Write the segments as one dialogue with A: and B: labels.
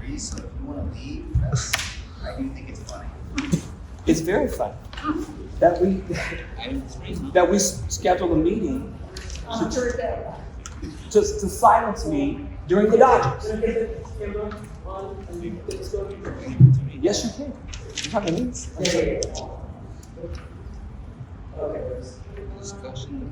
A: agree, so if you want to leave, I do think it's funny.
B: It's very fun that we schedule a meeting to silence me during the Dodgers. Yes, you can. You have a means. Discussion.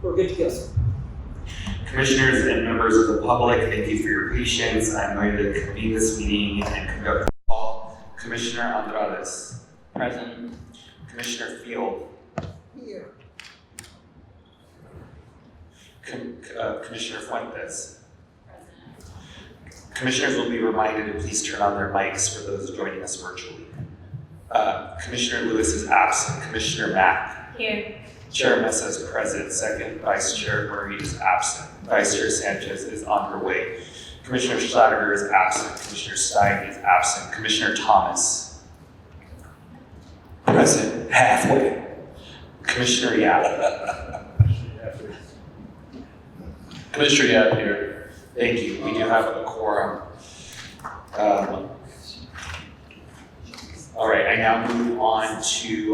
B: We're good to go.
C: Commissioners and members of the public, thank you for your patience. I'm going to convene this meeting and conduct the call. Commissioner Andrades.
B: Present.
C: Commissioner Field.
A: Here.
C: Commissioner Fuentes. Commissioners will be reminded to please turn on their mics for those joining us virtually. Commissioner Lewis is absent. Commissioner Mack.
D: Here.
C: Chair Mesa is present. Second, Vice Chair Murray is absent. Vice Chair Sanchez is on her way. Commissioner Schlatter is absent. Commissioner Stein is absent. Commissioner Thomas. Present halfway. Commissioner Yap. Commissioner Yap here. Thank you. We do have a quorum. All right, I now move on to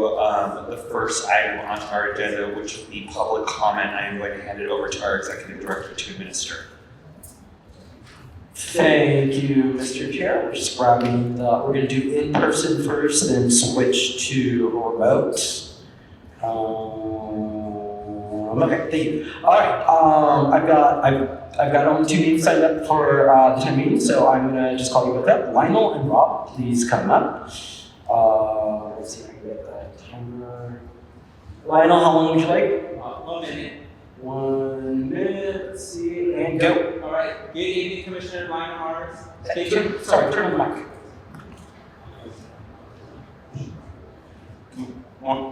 C: the first item on our agenda, which will be public comment. I am going to hand it over to our Executive Director to administer.
B: Thank you, Mr. Chair. We're just grabbing we're going to do in-person first, then switch to remote. Okay, thank you. All right, I've got only 2 names signed up for the time meeting, so I'm going to just call you both up. Lionel and Rob, please come up. Let's see if I can get that timer. Lionel, how long would you like?
E: 1 minute.
B: 1 minute, let's see, and go.
E: All right. Good evening, Commissioner Lionel Harris.
B: Turn on the mic.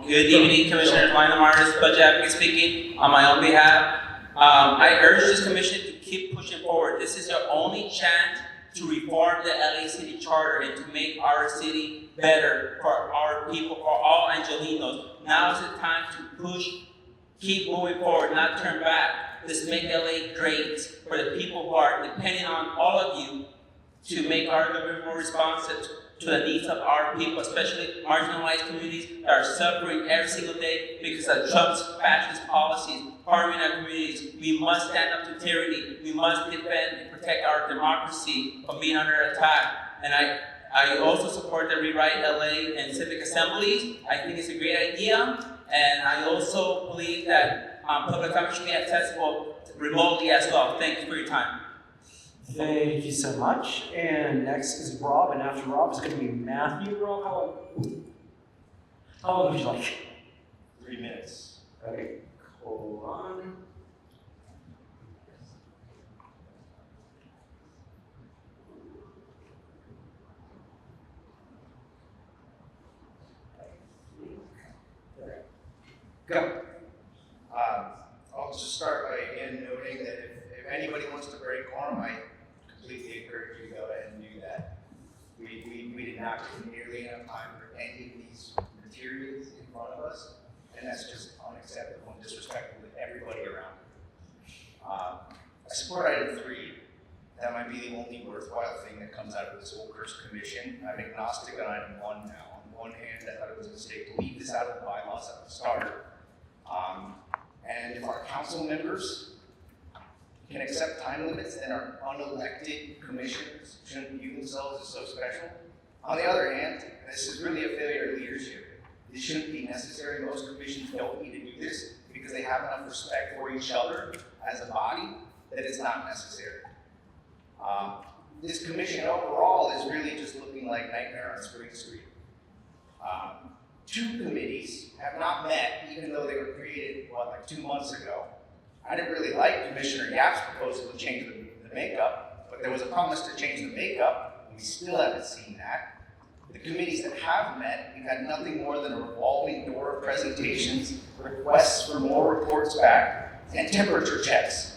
E: Good evening, Commissioner Lionel Harris, Budget Advocate speaking on my own behalf. I urge this commission to keep pushing forward. This is your only chance to reform the LA City Charter and to make our city better for our people, for all Angelinos. Now is the time to push, keep moving forward, not turn back. Let's make LA great for the people who are depending on all of you to make our government more responsive to the needs of our people, especially marginalized communities that are suffering every single day because of Trump's fascist policies, harming our communities. We must stand up to tyranny. We must defend and protect our democracy from being under attack. And I also support the Rewrite LA and civic assemblies. I think it's a great idea. And I also believe that public comment should be accessible remotely as well. Thank you for your time.
B: Thank you so much. And next is Rob, and after Rob is going to be Matthew. Rob, how long would you like?
C: 3 minutes.
B: Okay, hold on. Go.
A: I'll just start by again noting that if anybody wants to break quorum, I completely encourage you to go ahead and do that. We did not get nearly enough time for any of these materials in front of us, and that's just unacceptable and disrespectful to everybody around. I support item 3. That might be the only worthwhile thing that comes out of this whole cursed commission. I'm agnostic on item 1 now. On one hand, I thought it was a mistake to leave this out of the bylaws at the start. And if our council members can accept time limits, then our unelected commissioners shouldn't view themselves as so special. On the other hand, this is really a failure of leadership. This shouldn't be necessary. Most commissions don't need to do this because they have enough respect for each other as a body that it's not necessary. This commission overall is really just looking like Nightmare on Spring Street. 2 committees have not met, even though they were created, like 2 months ago. I didn't really like Commissioner Yap's proposal to change the makeup, but there was a promise to change the makeup, and we still haven't seen that. The committees that have met, we've had nothing more than a revolving door of presentations, requests for more reports back, and temperature checks.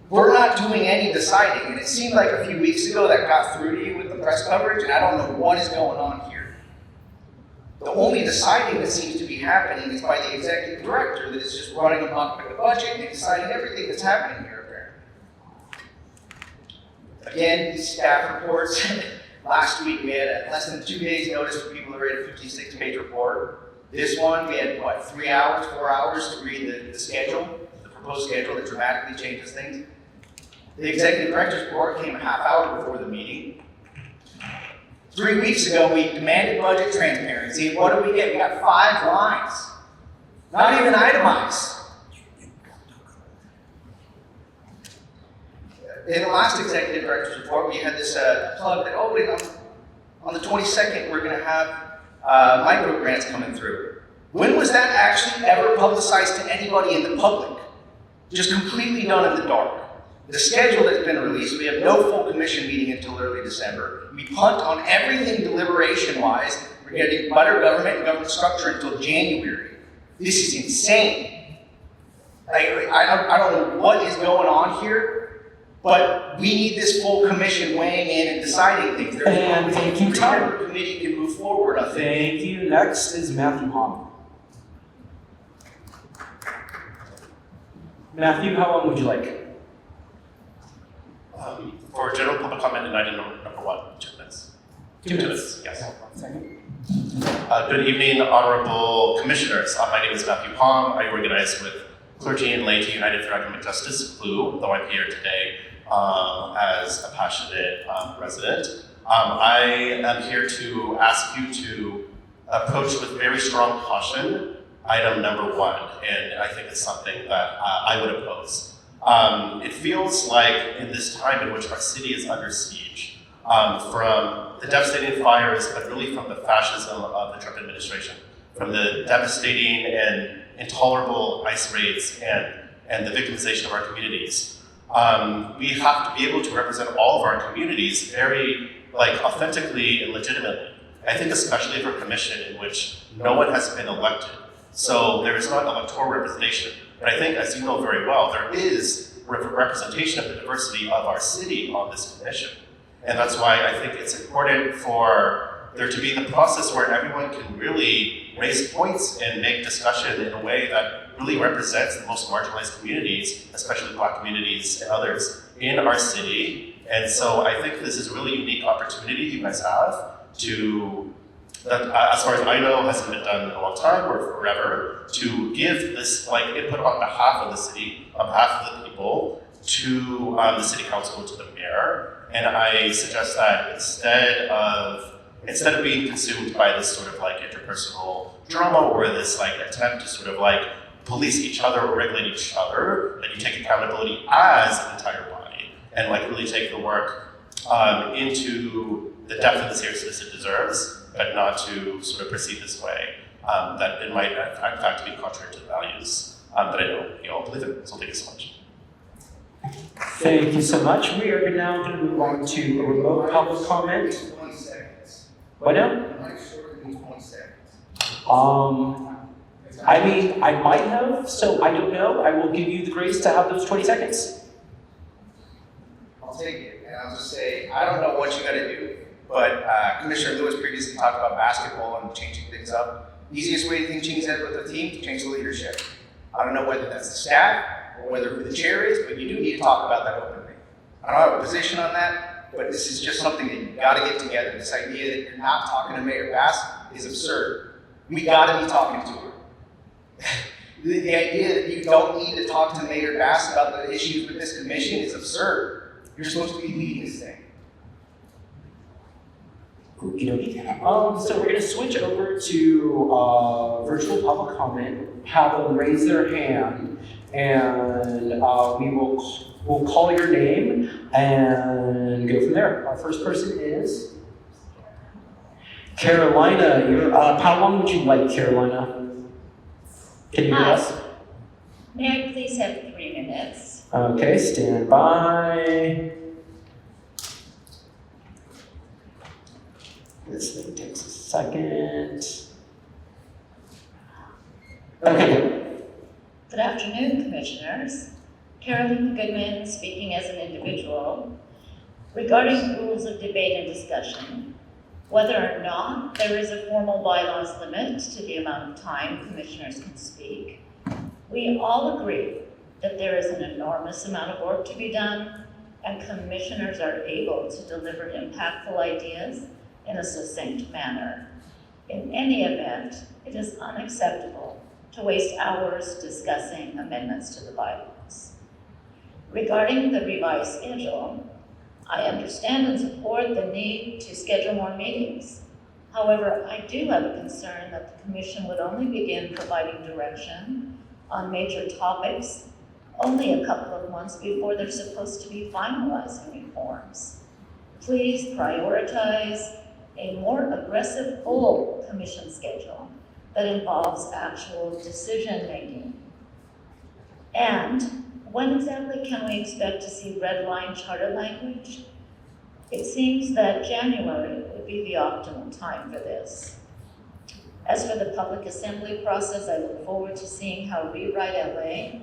A: We're not doing any deciding, and it seemed like a few weeks ago that got through to you with the press coverage, and I don't know what is going on here. The only deciding that seems to be happening is by the executive director that is just running amok with the budget and deciding everything that's happening here, apparently. Again, these staff reports. Last week we had less than 2 days notice for people to read a 56-page report. This one, we had, 3 hours, 4 hours to read the schedule, the proposed schedule that dramatically changes things. The executive director's report came a half hour before the meeting. 3 weeks ago, we demanded budget transparency. What do we get? We got 5 lines. Not even itemized. In the last executive director's report, we had this plug that, on the 22nd, we're going to have micro grants coming through. When was that actually ever publicized to anybody in the public? Just completely done in the dark. The schedule that's been released, we have no full commission meeting until early December. We punt on everything deliberation-wise. We're getting better government and government structure until January. This is insane. I don't know what is going on here, but we need this full commission weighing in and deciding things.
B: And thank you, Tom.
A: The committee can move forward on things.
B: Thank you. Next is Matthew Hom. Matthew, how long would you like?
D: For general public comment in item number 1, 2 minutes.
B: 2 minutes.
D: Yes.
B: 1 second.
D: Good evening, honorable commissioners. My name is Matthew Hom. I organize with Clergy and Laity United for Economic Justice, CLU, though I'm here today as a passionate resident. I am here to ask you to approach with very strong caution item number 1, and I think it's something that I would oppose. It feels like in this time in which our city is under siege, from the devastating fires, but really from the fascism of the Trump administration, from the devastating and intolerable ICE raids and the victimization of our communities. We have to be able to represent all of our communities very authentically and legitimately. I think especially for a commission in which no one has been elected. So there is not electoral representation. But I think, as you know very well, there is representation of the diversity of our city on this commission. And that's why I think it's important for there to be the process where everyone can really raise points and make discussion in a way that really represents the most marginalized communities, especially Black communities and others in our city. And so I think this is a really unique opportunity you guys have to, that as far as I know, hasn't been done in a long time or forever, to give this input on behalf of the city, on behalf of the people, to the city council, to the mayor. And I suggest that instead of being consumed by this sort of interpersonal drama or this attempt to sort of police each other or regulate each other, that you take accountability as an entire body and really take the work into the depth and the seriousness it deserves, but not to sort of proceed this way, that it might in fact be contrary to the values that I know you all believe in. So thank you so much.
B: Thank you so much. We are now going to move on to a remote public comment.
A: 20 seconds.
B: What now?
A: I'm not sure it needs 20 seconds.
B: I mean, I might have, so I don't know. I will give you the grace to have those 20 seconds.
A: I'll take it, and I'll just say, I don't know what you gotta do, but Commissioner Lewis previously talked about basketball and changing things up. The easiest way to change that with a team is to change the leadership. I don't know whether that's the staff or whether who the chair is, but you do need to talk about that openly. I don't have a position on that, but this is just something that you gotta get together. This idea that you're not talking to Mayor Bass is absurd. We gotta be talking to her. The idea that you don't need to talk to Mayor Bass about the issues with this commission is absurd. You're supposed to be leading this thing.
B: Okie dokie. So we're going to switch over to virtual public comment, have them raise their hand, and we'll call your name and go from there. Our first person is Carolina. How long would you like, Carolina? Can you hear us?
F: May I please have 3 minutes?
B: Okay, stand by. This thing takes a second. Okay.
F: Good afternoon, Commissioners. Carolyn Goodman speaking as an individual. Regarding rules of debate and discussion, whether or not there is a formal bylaws limit to the amount of time Commissioners can speak, we all agree that there is an enormous amount of work to be done and Commissioners are able to deliver impactful ideas in a succinct manner. In any event, it is unacceptable to waste hours discussing amendments to the bylaws. Regarding the revised schedule, I understand and support the need to schedule more meetings. However, I do have a concern that the Commission would only begin providing direction on major topics only a couple of months before they're supposed to be finalizing reforms. Please prioritize a more aggressive full Commission schedule that involves actual decision-making. And when exactly can we expect to see red line charter language? It seems that January would be the optimal time for this. As for the public assembly process, I look forward to seeing how Rewrite LA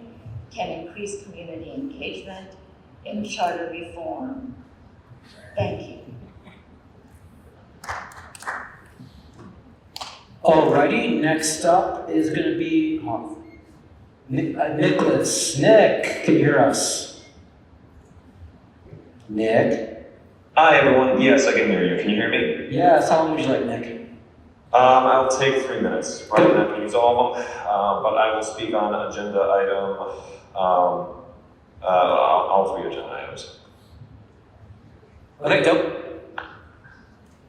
F: can increase community engagement in charter reform. Thank you.
B: Alrighty, next up is going to be Nicholas. Nick, can you hear us? Nick?
G: Hi everyone, yes, I can hear you. Can you hear me?
B: Yes, how long would you like, Nick?
G: I'll take 3 minutes. Probably not going to use all of them, but I will speak on agenda item, all 3 agenda items.
B: Okay, go.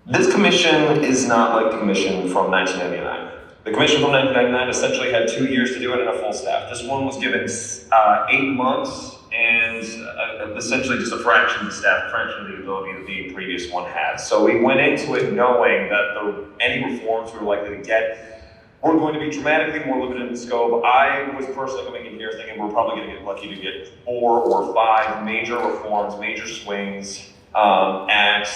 G: This commission is not like the commission from 1999. The commission from 1999 essentially had 2 years to do it and a full staff. This one was given 8 months and essentially just a fraction of the staff, a fraction of the ability that the previous one had. So we went into it knowing that any reforms we were likely to get were going to be dramatically more limited in scope. I was personally coming in here thinking we're probably going to get lucky to get 4 or 5 major reforms, major swings at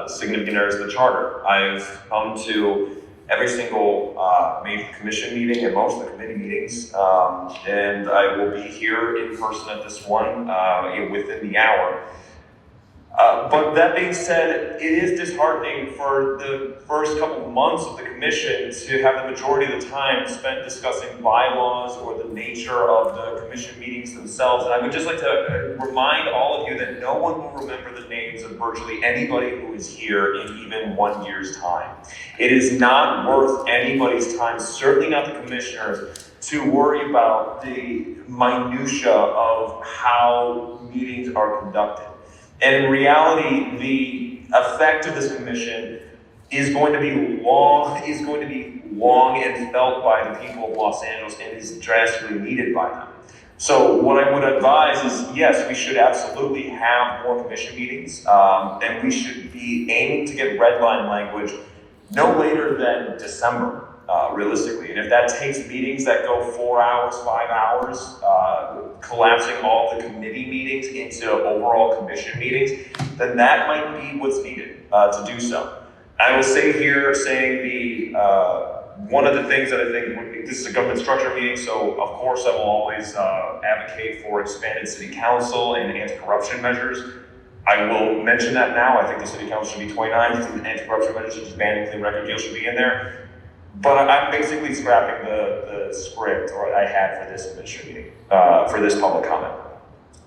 G: significant areas of the charter. I've come to every single major commission meeting and most of the committee meetings, and I will be here in person at this one within the hour. But that being said, it is disheartening for the first couple of months of the commission to have the majority of the time spent discussing bylaws or the nature of the commission meetings themselves. And I would just like to remind all of you that no one will remember the names of virtually anybody who is here in even 1 year's time. It is not worth anybody's time, certainly not the commissioners, to worry about the minutia of how meetings are conducted. And in reality, the effect of this commission is going to be long and felt by the people of Los Angeles and is drastically needed by them. So what I would advise is, yes, we should absolutely have more commission meetings, and we should be aiming to get red line language no later than December, realistically. And if that takes meetings that go 4 hours, 5 hours, collapsing all the committee meetings into overall commission meetings, then that might be what's needed to do so. I will say here, saying one of the things that I think, this is a government structure meeting, so of course I will always advocate for expanded city council and anti-corruption measures. I will mention that now. I think the city council should be 29. I think the anti-corruption measures such as banning clean record deals should be in there. But I'm basically scrapping the script or I had for this commission meeting, for this public comment.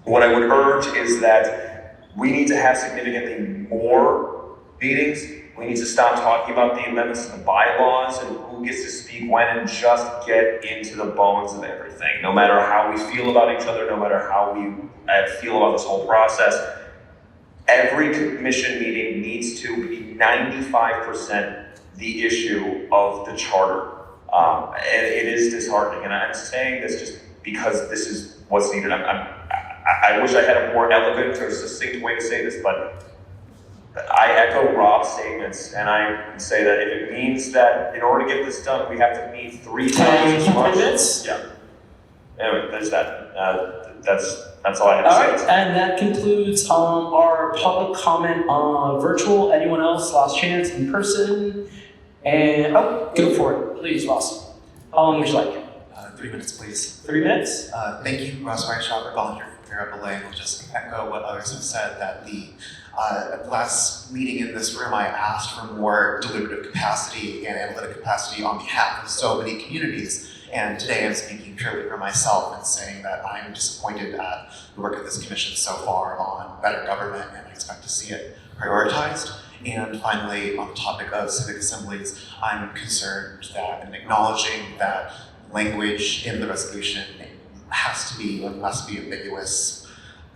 G: What I would urge is that we need to have significantly more meetings. We need to stop talking about the amendments to the bylaws and who gets to speak when and just get into the bones of everything. No matter how we feel about each other, no matter how we feel about this whole process, every commission meeting needs to be 95% the issue of the charter. And it is disheartening. And I'm saying this just because this is what's needed. I wish I had a more elegant or succinct way to say this, but I echo Rob's statements, and I say that if it means that in order to get this done, we have to meet 3 times as much.
B: minutes?
G: Yeah. anyway, there's that. That's all I have to
B: All
G: say.
B: right, and that concludes our public comment on virtual. Anyone else? Last chance in person. And go for it, please, Ross. How long would you like?
H: 3 minutes, please.
B: 3 minutes.
H: Thank you, Ross Whiteshopper, volunteer from Fairable Lane. I'll just echo what others have said, that the last meeting in this room, I asked for more deliberative capacity and analytic capacity on behalf of so many communities. And today I'm speaking purely for myself and saying that I'm disappointed at the work of this commission so far on better government, and I expect to see it prioritized. And finally, on the topic of civic assemblies, I'm concerned that, and acknowledging that language in the resolution has to be, and must be ambiguous.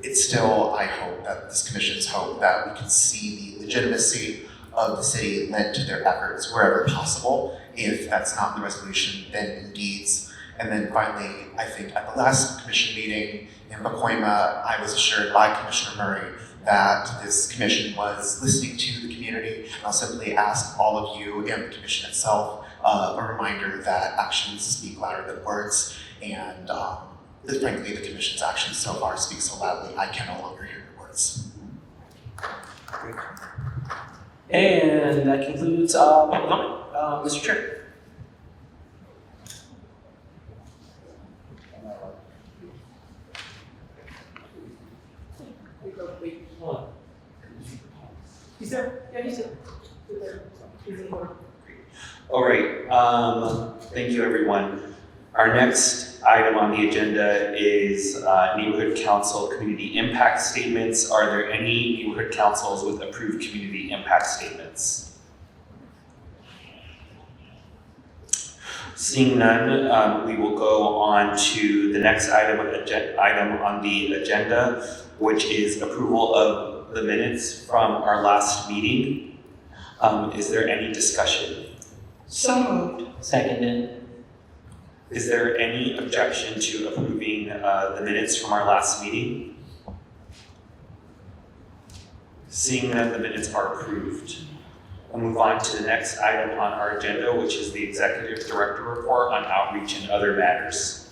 H: It's still, I hope, that this commission's hope that we can see the legitimacy of the city led to their efforts wherever possible. If that's not in the resolution, then in deeds. And then finally, I think at the last commission meeting in Pacoima, I was assured by Commissioner Murray that this commission was listening to the community. And I'll simply ask all of you and the commission itself a reminder that actions speak louder than words. And frankly, the commission's actions so far speak so loudly, I can no longer hear the words.
B: And that concludes public comment. Mr. Chair.
I: He's there. Yeah, he's there. He's in the corner.
C: All right, thank you, everyone. Our next item on the agenda is neighborhood council community impact statements. Are there any neighborhood councils with approved community impact statements? Seeing none, we will go on to the next item on the agenda, which is approval of the minutes from our last meeting. Is there any discussion?
B: So moved. Seconded.
C: Is there any objection to approving the minutes from our last meeting? Seeing that the minutes are approved, we'll move on to the next item on our agenda, which is the Executive Director Report on Outreach and Other Matters.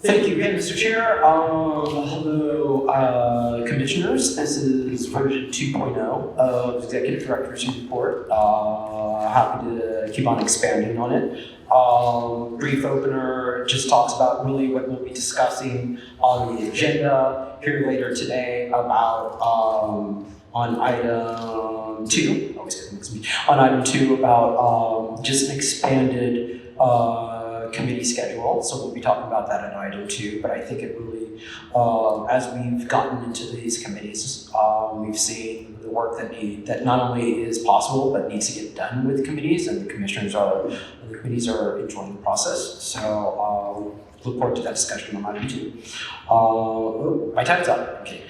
B: Thank you again, Mr. Chair. Hello, commissioners. This is version 2.0 of Executive Director's Report. Happy to keep on expanding on it. Brief opener just talks about really what we'll be discussing on the agenda here later today about on item 2. On item 2 about just an expanded committee schedule, so we'll be talking about that in item 2, but I think it really, as we've gotten into these committees, we've seen the work that not only is possible, but needs to get done with committees, and the committees are enjoying the process, so look forward to that discussion on item 2. My time's up, okay.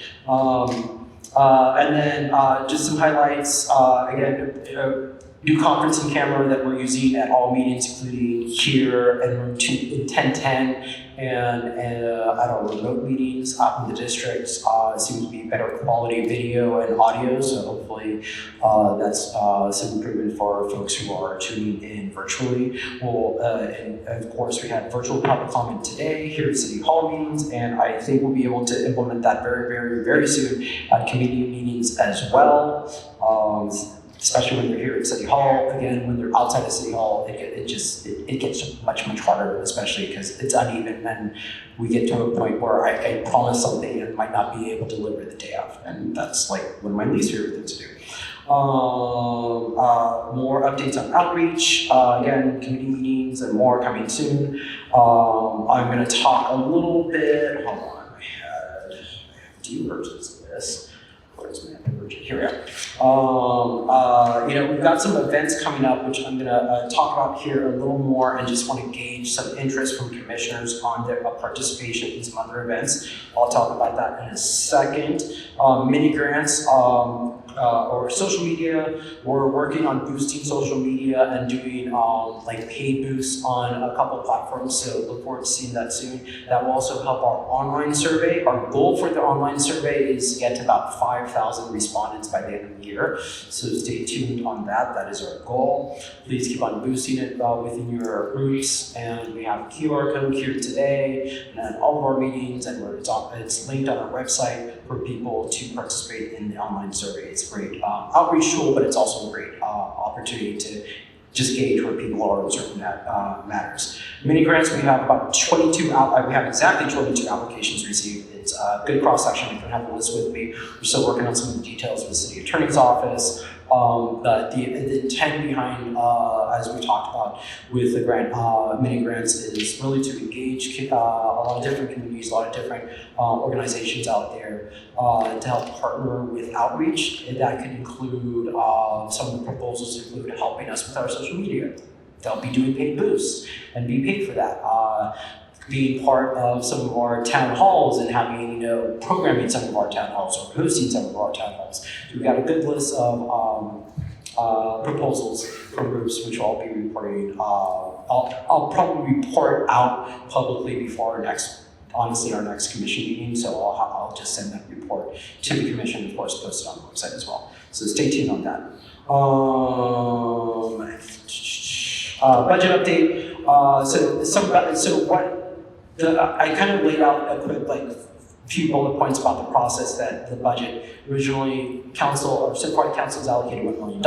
B: And then just some highlights, again, new conferencing camera that we're using at all meetings, including here in room 1010 and at our remote meetings out in the district. Seems to be better quality video and audio, so hopefully that's some improvement for folks who are tuning in virtually. And of course, we had virtual public comment today here at City Hall meetings, and I think we'll be able to implement that very, very, very soon at committee meetings as well. Especially when they're here at City Hall. Again, when they're outside of City Hall, it gets much, much harder, especially because it's uneven and we get to a point where I promise something and might not be able to deliver the day of. And that's like one of my least favorite things to do. More updates on outreach, again, committee meetings and more coming soon. I'm gonna talk a little bit, hold on, I have 2 versions of this. Where's my other version? Here we are. We've got some events coming up, which I'm gonna talk about here a little more, and just want to gauge some interest from commissioners on their participation in some other events. I'll talk about that in a second. Mini grants, or social media. We're working on boosting social media and doing like paid boosts on a couple platforms. So look forward to seeing that soon. That will also help our online survey. Our goal for the online survey is to get to about 5,000 respondents by the end of the year. So stay tuned on that. That is our goal. Please keep on boosting it within your groups. And we have a QR code here today and all of our meetings, and it's linked on our website for people to participate in the online survey. It's a great outreach tool, but it's also a great opportunity to just gauge where people are in certain matters. Mini grants, we have about 22, we have exactly 22 applications received. It's a good cross-section. I don't have the list with me. We're still working on some of the details with the city attorney's office. The intent behind, as we talked about with the mini grants, is really to engage a lot of different communities, a lot of different organizations out there to help partner with outreach. And that could include some of the proposals include helping us with our social media. They'll be doing paid boosts and be paid for that. Being part of some of our town halls and having, programming some of our town halls or hosting some of our town halls. So we've got a good list of proposals from groups, which I'll be reporting. I'll probably report out publicly before our next commission meeting. So I'll just send that report to the commission, of course, posted on the website as well. So stay tuned on that. Budget update. I kind of laid out a quick few bullet points about the process that the budget originally City Council's allocated $1 million.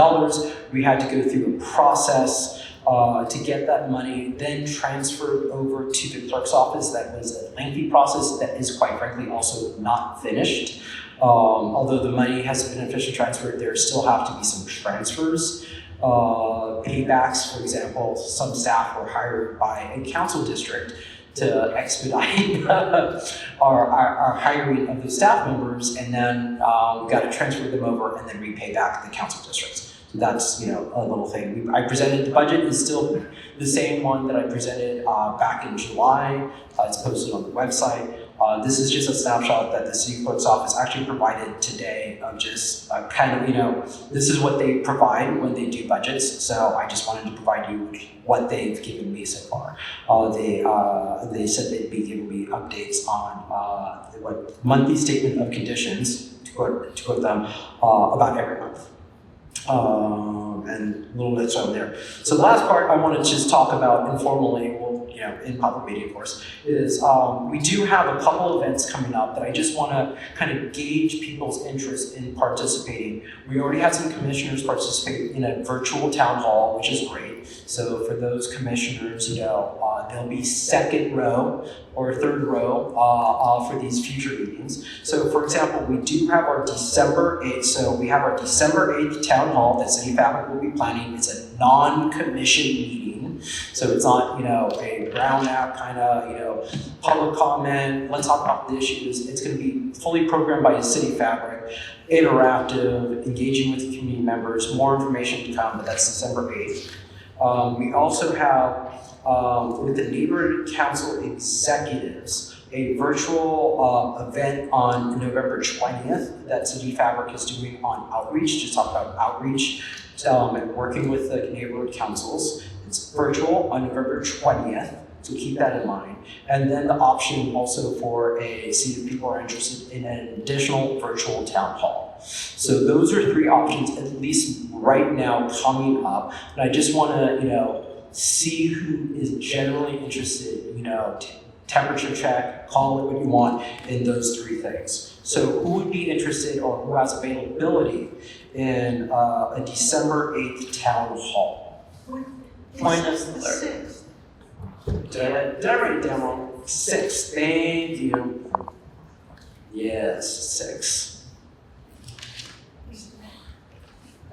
B: We had to go through a process to get that money, then transferred over to the clerk's office. That was a lengthy process that is quite frankly also not finished. Although the money has been officially transferred, there still have to be some transfers. Paybacks, for example, some staff were hired by a council district to expedite our hiring of the staff members, and then we've got to transfer them over and then repay back the council districts. So that's a little thing. I presented the budget is still the same one that I presented back in July. It's posted on the website. This is just a snapshot that the city clerk's office actually provided today of just this is what they provide when they do budgets. So I just wanted to provide you what they've given me so far. They said they'd be giving me updates on what monthly statement of conditions, to quote them, about every month. And little bits on there. So the last part I want to just talk about informally, in public meeting, of course, is we do have a couple events coming up that I just want to kind of gauge people's interest in participating. We already had some commissioners participate in a virtual town hall, which is great. So for those commissioners, there'll be second row or third row for these future meetings. So for example, we do have our December 8th. So we have our December 8th town hall that City Fabric will be planning. It's a non-commission meeting. So it's not, a brown app kind of, public comment, let's talk about the issues. It's going to be fully programmed by City Fabric, interactive, engaging with the community members, more information to come, but that's December 8th. We also have, with the Neighborhood Council executives, a virtual event on November 20th that City Fabric is doing on outreach, to talk about outreach and working with the neighborhood councils. It's virtual on November 20th, so keep that in mind. And then the option also for see if people are interested in an additional virtual town hall. So those are three options, at least right now, coming up. And I just want to, see who is generally interested, temperature check, call it what you want, in those three things. So who would be interested or who has availability in a December 8th town hall?
E: Point us the clerk.
B: Did I write it down wrong? 6, thank you. Yes, 6.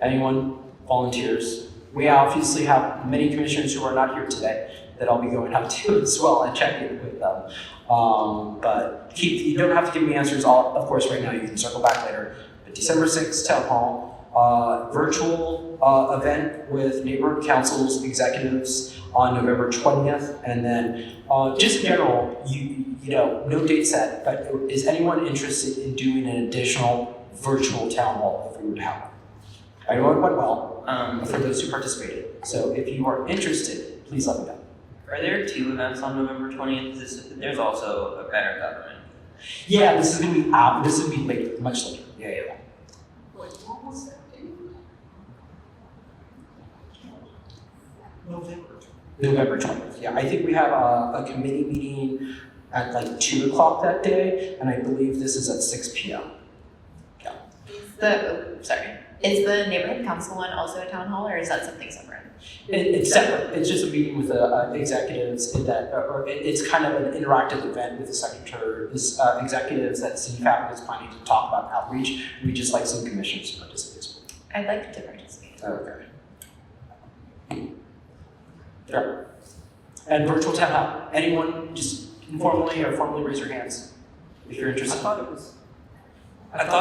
B: Anyone volunteers? We obviously have many commissioners who are not here today that I'll be going up to as well and checking with them. But you don't have to give me answers all, of course, right now. You can circle back later. But December 6th, town hall, virtual event with neighborhood councils, executives on November 20th. And then just in general, no date set, but is anyone interested in doing an additional virtual town hall if we were to have one? I know it went well for those who participated. So if you are interested, please let me know.
J: Are there 2 events on November 20th? There's also a better government.
B: Yeah, this is gonna be out. This is gonna be late, much later. Yeah.
I: Wait, what was that date?
B: November 20th. Yeah, I think we have a committee meeting at like 2 o'clock that day, and I believe this is at 6 p.m.
K: Is the neighborhood council one also a town hall, or is that something separate?
B: It's separate. It's just a meeting with the executives it's kind of an interactive event with the secretary, executives that city faculty is planning to talk about outreach. We just like some commissioners to participate.
K: I'd like to participate.
B: Okay. Sure. And virtual town hall. Anyone just informally or formally raise your hands if you're
J: I
B: interested.
J: thought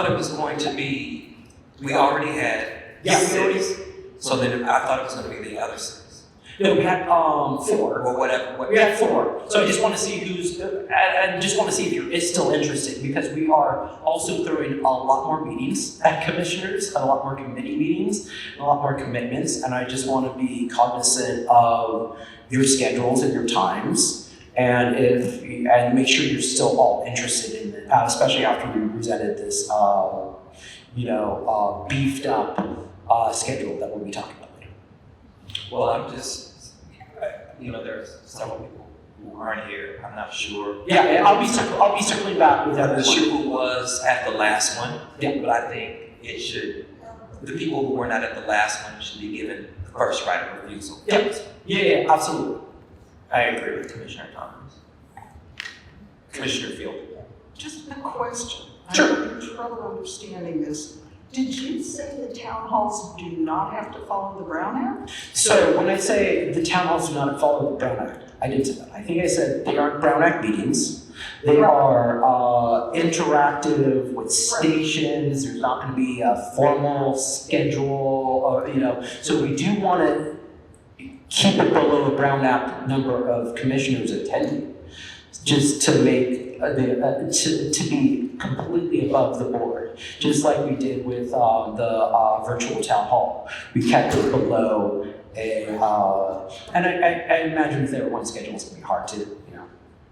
J: it was going to be, we already had
B: Yeah,
J: 6, so then I thought it was going to be the other 6.
B: No, we had 4.
J: Or whatever.
B: We had 4. So I just want to see who's, I just want to see if you're still interested, because we are also throwing a lot more meetings at commissioners, a lot more committee meetings, a lot more commitments, and I just want to be cognizant of your schedules and your times, and make sure you're still all interested in it, especially after we presented this, beefed up schedule that we'll be talking about later.
J: Well, I'm just, there's several people who aren't here. I'm not sure.
B: Yeah, I'll be circling back with
J: I'm not
B: everyone.
J: sure who was at the last one.
B: Yeah.
J: But I think the people who were not at the last one should be given the first right of refusal.
B: Yeah, absolutely.
J: I agree with Commissioner Thomas. Commissioner Field.
I: Just a question.
B: Sure.
I: I'm having trouble understanding this. Did you say the town halls do not have to follow the Brown Act?
B: So when I say the town halls do not follow the Brown Act, I didn't say that. I think I said they aren't Brown Act meetings. They are interactive with stations. There's not going to be a formal schedule, So we do want to keep it below a Brown Act number of commissioners attending, just to make to be completely above the board, just like we did with the virtual town hall. We kept it below and I imagine if there were one schedule, it's gonna be hard to,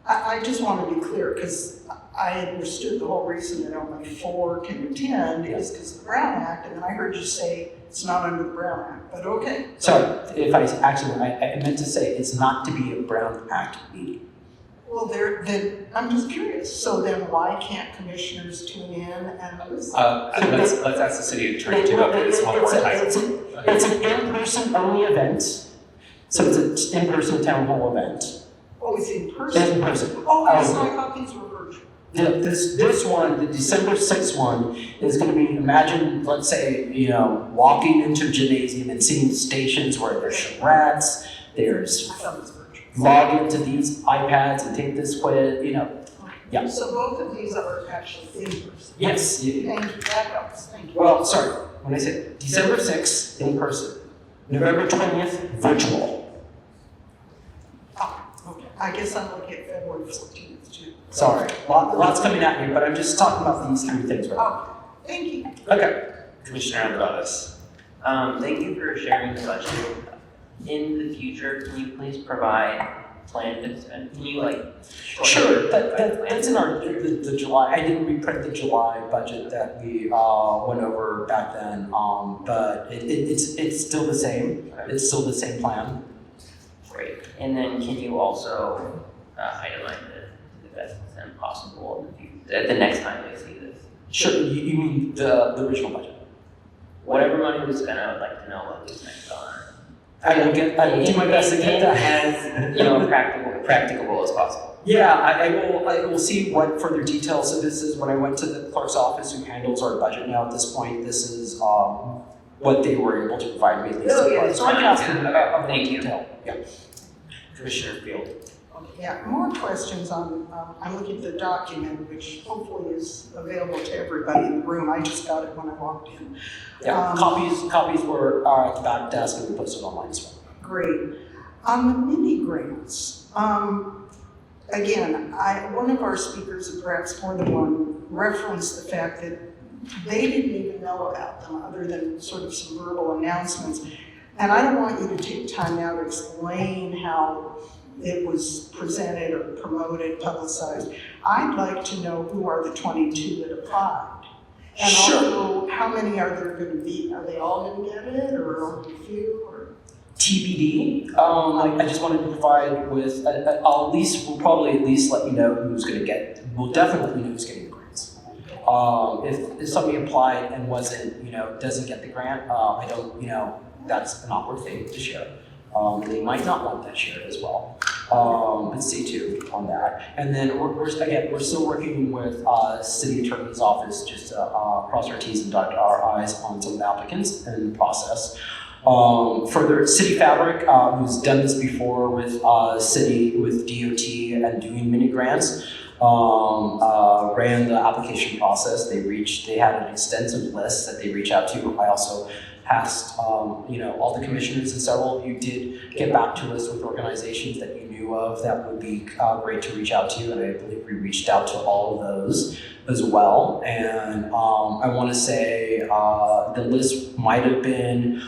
I: I just want to be clear, because I understood the whole reason that only 4 can attend is because of the Brown Act, and then I heard you say it's not under the Brown Act, but okay.
B: Sorry, if I meant to say it's not to be a Brown Act meeting.
I: Well, then I'm just curious. So then why can't commissioners tune in and listen?
C: Let's ask the city attorney to go through this one more time.
B: It's an in-person only event, so it's an in-person town hall event.
I: Oh, it's in person?
B: In person.
I: Oh, I thought these were virtual.
B: This one, the December 6th one, is going to be, imagine, let's say, walking into a gymnasium and seeing stations where there's charrettes, there's
I: I thought it was virtual.
B: log into these iPads and take this quiz, Yeah.
I: So both of these are actually in person?
B: Yes.
I: Thank you, that helps, thank you.
B: Well, sorry, when I said December 6th in person, November 20th virtual.
I: Okay, I guess I'm looking at February 14th too.
B: Sorry, lots coming at me, but I'm just talking about these 3 things right now.
I: Oh, thank you.
B: Okay.
C: Commissioner Andradas.
J: Thank you for sharing the budget. In the future, can you please provide plan to spend? Can you
B: Sure, that's in the July, I didn't reprint the July budget that we went over back then, but it's still the same. It's still the same plan.
J: Great. And then can you also itemize the best extent possible at the next time they see this?
B: Sure, you mean the original budget?
J: Whatever money was spent, I would like to know what was spent on.
B: I will do my best to get that.
J: As practicable as possible.
B: Yeah, I will see what further details. So this is when I went to the clerk's office who handles our budget now at this point. This is what they were able to provide me at least.
J: Oh, yeah,
B: so I can ask them about more
J: Thank you.
B: detail. Yeah.
C: Commissioner Field.
I: Yeah, more questions on, I'm looking at the document, which hopefully is available to everybody in the room. I just got it when I walked in.
B: Yeah, copies were at the back desk and we posted online as well.
I: Great. On the mini grants, again, one of our speakers, and perhaps more than one, referenced the fact that they didn't even know about them other than sort of some verbal announcements. And I don't want you to take time now to explain how it was presented or promoted, publicized. I'd like to know who are the 22 that applied. And also, how many are there going to be? Are they all going to get it, or only a few? Or?
B: TBD. I just wanted to provide with, we'll probably at least let you know who's going to get it. We'll definitely know who's getting the grants. If somebody applied and doesn't get the grant, I don't, that's an awkward thing to share. They might not want that shared as well. And stay tuned on that. And then we're still working with city attorney's office just to cross our T's and dot our I's on some of the applicants in the process. Further, City Fabric, who's done this before with DOT and doing mini grants, ran the application process. They had an extensive list that they reach out to. I also asked, all the commissioners, and several of you did get back to us with organizations that you knew of that would be great to reach out to, and I believe we reached out to all of those as well. And I want to say the list might have been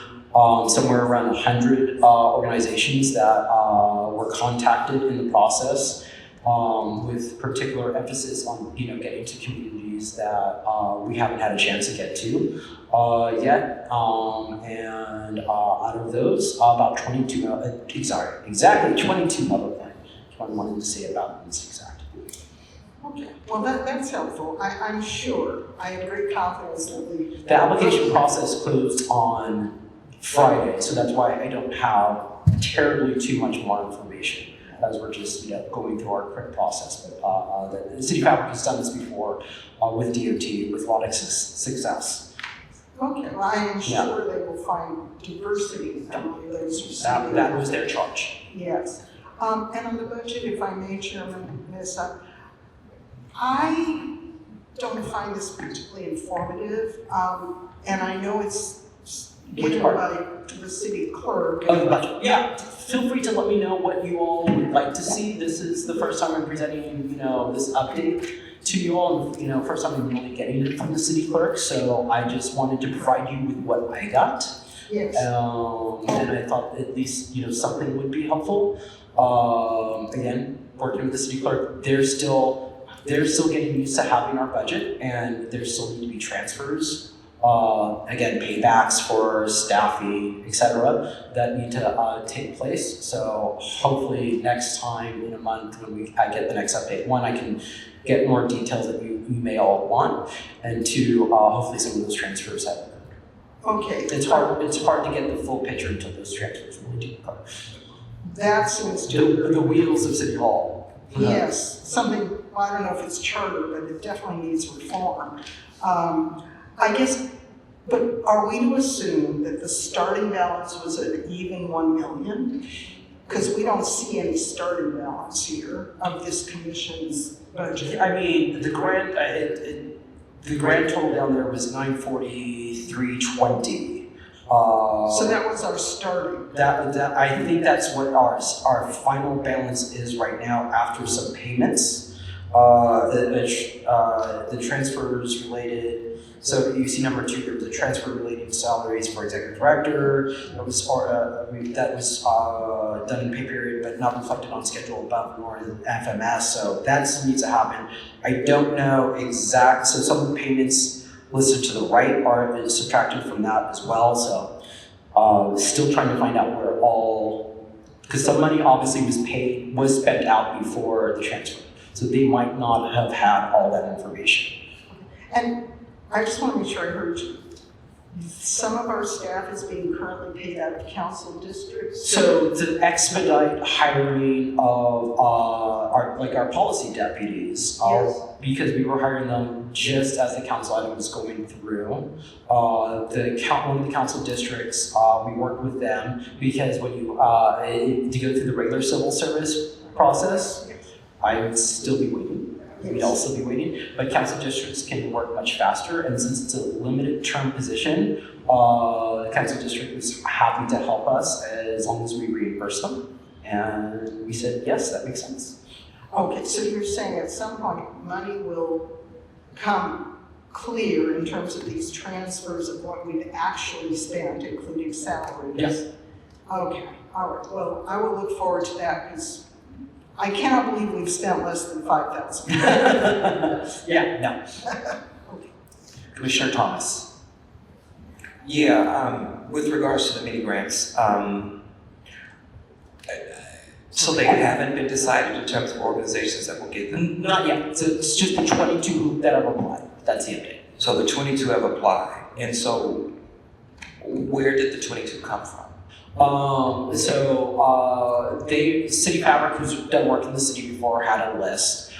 B: somewhere around 100 organizations that were contacted in the process, with particular emphasis on getting to communities that we haven't had a chance to get to yet. And out of those, about 22, exactly 22 other things. That's what I wanted to say about this exactly.
I: Okay, well that's helpful. I'm sure. I have great confidence that
B: the application process closed on Friday, so that's why I don't have terribly too much more information, as we're just going through our quick process. But the City Fabric has done this before with DOT with a lot of success.
I: Okay, well, I am sure they will find diversity among those who see
B: That was their charge.
I: Yes. And on the budget, if I may, Chairman Mesa, I don't find this particularly informative, and I know it's given by the city clerk.
B: Oh, the budget. Yeah, feel free to let me know what you all would like to see. This is the first time I'm presenting, this update to you all, and first time I'm really getting it from the city clerk. So I just wanted to provide you with what I got.
I: Yes.
B: And I thought at least something would be helpful. Again, working with the city clerk, they're still getting used to having our budget, and there still need to be transfers. Again, paybacks for staffing, etc., that need to take place. So hopefully next time in a month when I get the next update, one, I can get more details that you may all want, and two, hopefully some of those transfers have occurred.
I: Okay.
B: It's hard to get the full picture until those transfers really do occur.
I: That seems to
B: the wheels of City Hall.
I: Yes, something, well, I don't know if it's charter, but it definitely needs reform. I guess, but are we to assume that the starting balance was an even 1 million? Because we don't see any starting balance here of this commission's budget.
B: I mean, the grant, the grand total down there was 943.20.
I: So that was our starting.
B: That I think that's what our final balance is right now after some payments. The transfers related. So you see number 2, there was a transfer relating to salaries for executive director. That was done in pay period, but not reflected on schedule above nor in FMS. So that still needs to happen. I don't know exact. So some of the payments listed to the right are subtracted from that as well. So still trying to find out where all, because some money obviously was spent out before the transfer. So they might not have had all that information.
I: And I just want to make sure I heard you. Some of our staff is being currently paid out of council districts.
B: So to expedite hiring of our policy deputies,
I: Yes.
B: because we were hiring them just as the council item was going through. One of the council districts, we worked with them because when you to go through the regular civil service process, I would still be waiting. We'd also be waiting, but council districts can work much faster, and since it's a limited term position, the council district was happy to help us as long as we reimburse them, and we said, yes, that makes sense.
I: Okay, so you're saying at some point money will come clear in terms of these transfers of what we've actually spent, including salaries?
B: Yes.
I: Okay, all right, well, I will look forward to that, because I cannot believe we've spent less than $5,000.
B: Yeah, no.
C: Commissioner Thomas.
L: Yeah, with regards to the mini grants, so they haven't been decided in terms of organizations that will get them?
B: Not yet. So it's just the 22 that have applied. That's the update.
L: So the 22 have applied, and so where did the 22 come from?
B: City Fabric, who's done work in the city before, had a list.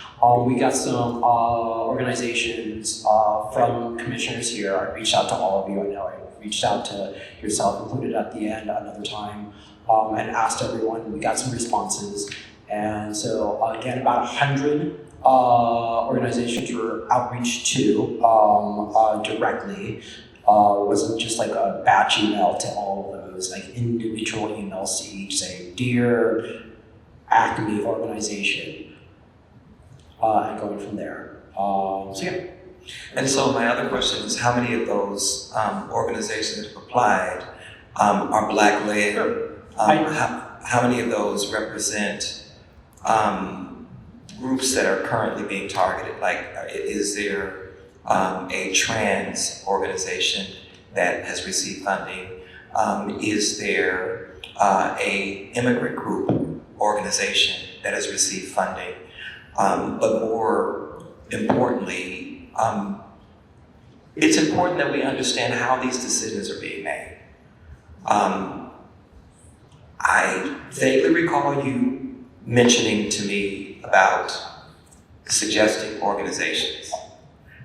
B: We got some organizations from commissioners here. I reached out to all of you. I know I reached out to yourself, included at the end another time, and asked everyone. We got some responses. And so again, about 100 organizations were outreached to directly. Wasn't just like a batch email to all of those, like individual emails to each, say, dear Acme organization, and going from there. So yeah.
L: And so my other question is, how many of those organizations that have applied are Black-led?
B: Sure.
L: How many of those represent groups that are currently being targeted? Like, is there a trans organization that has received funding? Is there a immigrant group organization that has received funding? But more importantly, it's important that we understand how these decisions are being made. I vaguely recall you mentioning to me about suggesting organizations.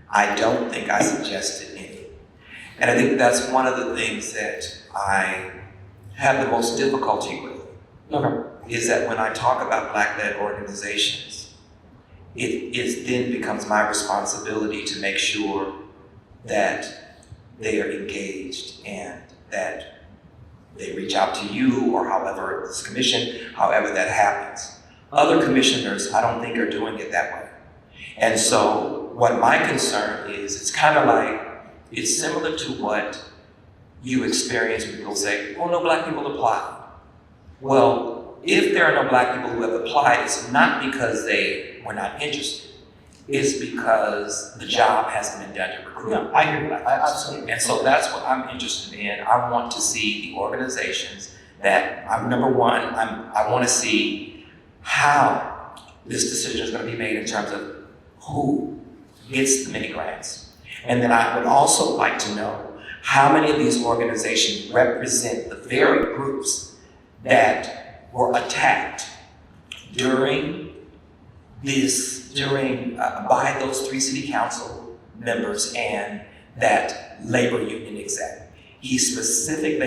L: I don't think I suggested any. And I think that's one of the things that I have the most difficulty with.
B: Okay.
L: Is that when I talk about Black-led organizations, it then becomes my responsibility to make sure that they are engaged and that they reach out to you or however this commission, however that happens. Other commissioners, I don't think are doing it that way. And so what my concern is, it's kind of like, it's similar to what you experience when people say, oh, no Black people apply. Well, if there are no Black people who have applied, it's not because they were not interested. It's because the job hasn't been done to recruit.
B: Yeah, I hear that. I absolutely.
L: And so that's what I'm interested in. I want to see the organizations that, number one, I want to see how this decision is going to be made in terms of who gets the mini grants. And then I would also like to know how many of these organizations represent the very groups that were attacked by those 3 city council members and that labor union exec. They specifically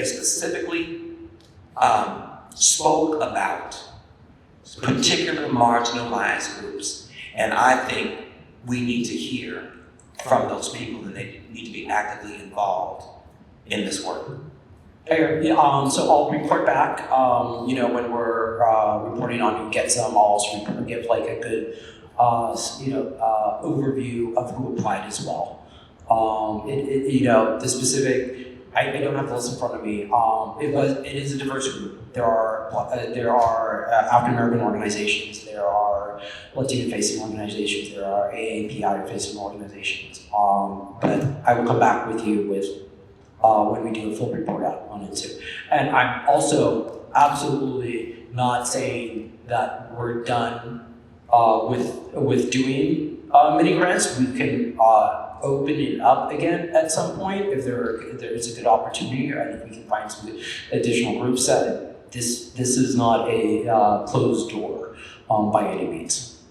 L: spoke about particular marginalized groups. And I think we need to hear from those people, and they need to be actively involved in this work.
B: So I'll report back, when we're reporting on who gets them. I'll also give like a good, overview of who applied as well. The specific, I don't have the list in front of me. It is a diverse group. There are African American organizations. There are Latino facing organizations. There are AAPI facing organizations. But I will come back with you with when we do a full report out on it too. And I'm also absolutely not saying that we're done with doing mini grants. We can open it up again at some point if there is a good opportunity, and if we can find some additional groups. That this is not a closed door by any means.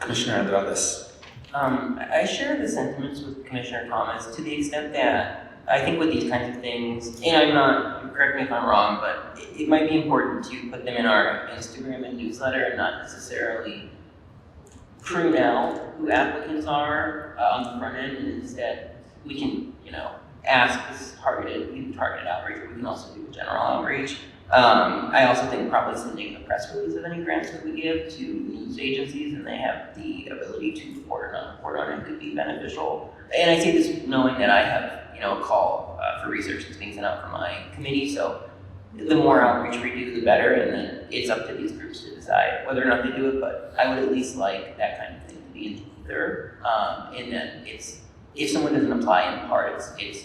C: Commissioner Andrades.
J: I share the sentiments with Commissioner Thomas to the extent that I think with these kinds of things, correct me if I'm wrong, but it might be important to put them in our Instagram and newsletter and not necessarily prune out who applicants are on the front end, and instead we can, ask this targeted outreach, but we can also do general outreach. I also think probably sending a press release of any grants that we give to news agencies and they have the ability to report on it could be beneficial. And I say this knowing that I have, a call for research that's being sent out from my committee, so the more outreach we do, the better, and then it's up to these groups to decide whether or not they do it, but I would at least like that kind of thing to be in the ether, and then if someone doesn't apply in part, it's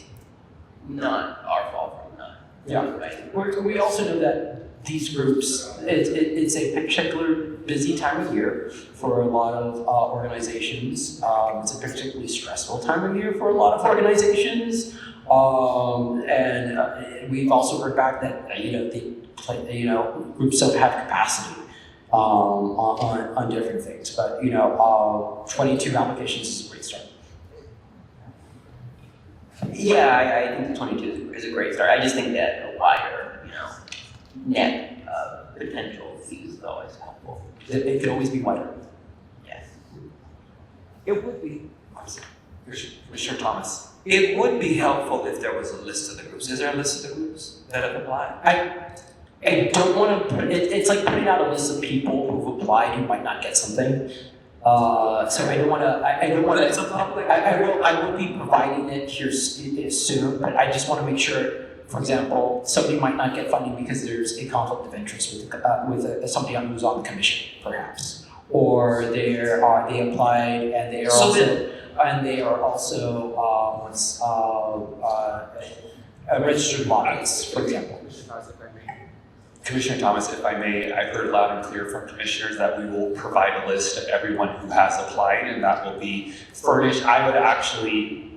J: not our fault for not.
B: Yeah.
J: Right?
B: We also know that these groups, it's a particular busy time of year for a lot of organizations. It's a particularly stressful time of year for a lot of organizations. And we've also heard back that, groups don't have capacity on different things. But, 22 applications is a great start.
J: Yeah, I think the 22 is a great start. I just think that a wider, net potential use is always helpful.
B: It could always be wider.
J: Yes.
L: It would be,
B: Commissioner Thomas.
L: it would be helpful if there was a list of the groups. Is there a list of the groups that have applied?
B: I don't want to put it's like putting out a list of people who've applied who might not get something. So I don't want to. I don't want
L: It's
B: to.
L: a public.
B: I will be providing it here soon, but I just want to make sure. For example, somebody might not get funding because there's a conflict of interest with somebody who's on the commission, perhaps, or they applied and they are registered lobbyists, for example.
C: Commissioner Thomas, if I may, I've heard loud and clear from commissioners that we will provide a list of everyone who has applied, and that will be furnished. I will actually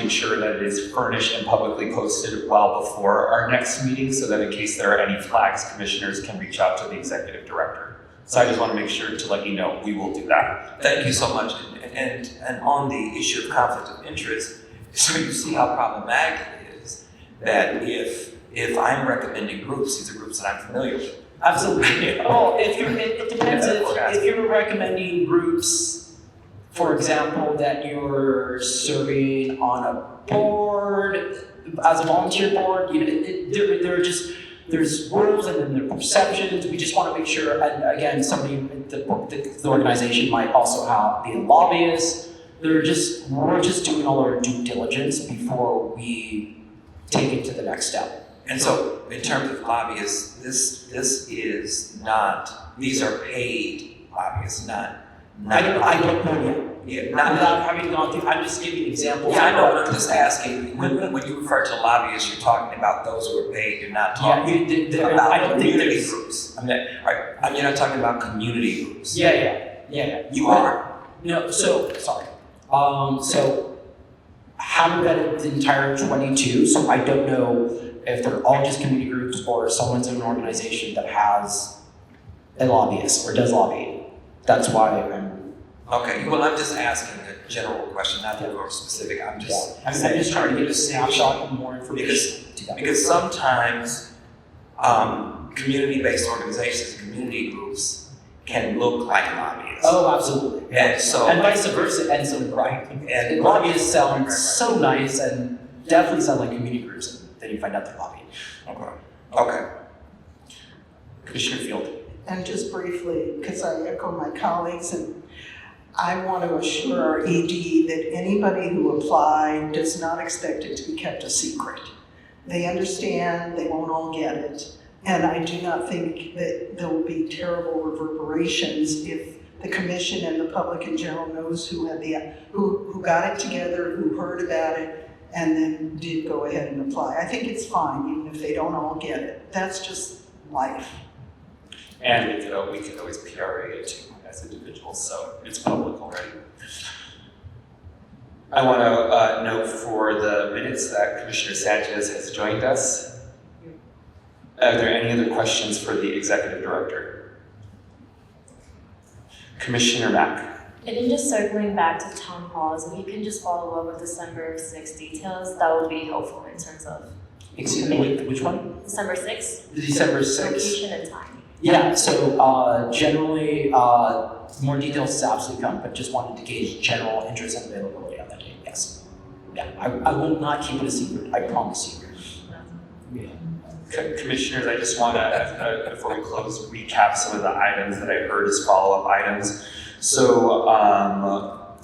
C: ensure that it is furnished and publicly posted well before our next meeting, so that in case there are any flags, commissioners can reach out to the executive director. So I just want to make sure to let you know we will do that.
L: Thank you so much. And on the issue of conflict of interest, so you see how problematic it is that if I'm recommending groups, these are groups that I'm familiar with.
B: Absolutely. Well, it depends if you're recommending groups, for example, that you're serving on a board as a volunteer board. There's rules and then there are perceptions. We just want to make sure. And again, the organization might also be a lobbyist. We're just doing all our due diligence before we take it to the next step.
L: And so, in terms of lobbyists, this is not, these are paid lobbyists, not.
B: I don't know yet.
L: Yeah,
B: Without having gone through, I'm just giving examples.
L: Yeah, I know, but I'm just asking, when you refer to lobbyists, you're talking about those who are paid, you're not talking about
B: I don't think
L: community
B: there's
L: groups. You're not talking about community groups.
B: Yeah.
L: You are.
B: No, so, sorry. So, haven't vetted the entire 22, so I don't know if they're all just community groups or someone's in an organization that has a lobbyist or does lobbying. That's why I'm.
L: Okay, well, I'm just asking a general question, not to go specific. I'm just
B: I'm just trying to get a snapshot of more information.
L: because sometimes community-based organizations, community groups can look like lobbyists.
B: Oh, absolutely.
L: And so,
B: and vice versa, and so right. And lobbyists sound so nice and definitely sound like community groups, and then you find out they're lobbying.
L: Okay.
B: Commissioner Field.
I: And just briefly, because I echo my colleagues, and I want to assure our ED that anybody who applied does not expect it to be kept a secret. They understand they won't all get it, and I do not think that there will be terrible reverberations if the commission and the public in general knows who got it together, who heard about it, and then did go ahead and apply. I think it's fine, even if they don't all get it. That's just life.
C: And we could always PRA it too as individuals, so it's public already. I want to note for the minutes that Commissioner Sanchez has joined us. Are there any other questions for the Executive Director? Commissioner Mack.
K: And then just circling back to town halls, if you can just follow up with December 6th details, that would be helpful in terms of.
B: Excuse me, which one?
K: December 6th?
B: December 6th.
K: Location and time.
B: Yeah, so generally, more details is absolutely come, but just wanted to gauge general interest and availability on that day, yes. Yeah, I will not keep it a secret, I promise you. Yeah.
C: Commissioners, I just want to, before we close, recap some of the items that I heard as follow-up items. So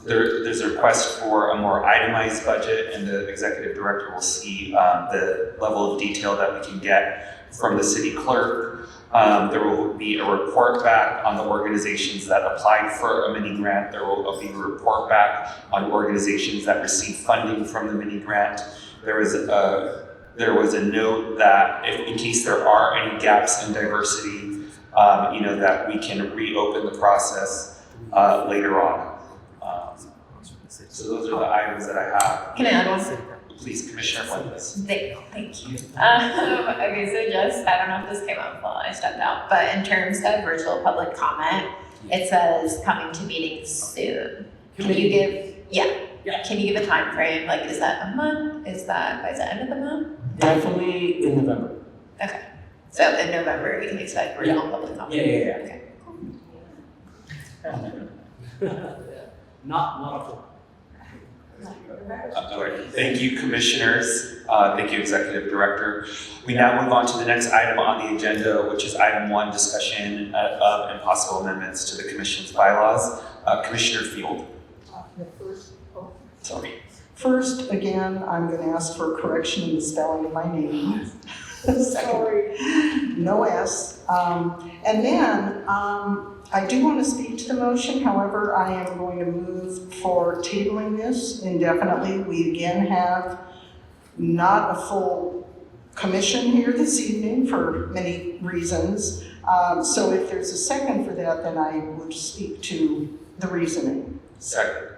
C: there's a request for a more itemized budget, and the executive director will see the level of detail that we can get from the city clerk. There will be a report back on the organizations that applied for a mini grant. There will be a report back on organizations that received funding from the mini grant. There was a note that if, in case there are any gaps in diversity, that we can reopen the process later on. So those are the items that I have.
K: Can I add one?
C: Please, Commissioner Fuentes.
K: Thank you. Okay, so just, I don't know if this came up while I stepped out, but in terms of virtual public comment, it says coming to meetings soon. Can you give, can you give a time frame? Like, is that a month? Is that by the end of the month?
B: Definitely in November.
K: Okay. So in November, we can expect virtual public comment?
B: Yeah.
K: Okay.
B: Not a full.
C: Thank you, commissioners. Thank you, executive director. We now move on to the next item on the agenda, which is item 1, discussion of and possible amendments to the commission's bylaws. Commissioner Field. Sorry.
I: First, again, I'm going to ask for a correction in the spelling of my name. Sorry, no S. And then I do want to speak to the motion. However, I am going to move for tabling this indefinitely. We again have not a full commission here this evening for many reasons. So if there's a second for that, then I would speak to the reasoning.
C: Second.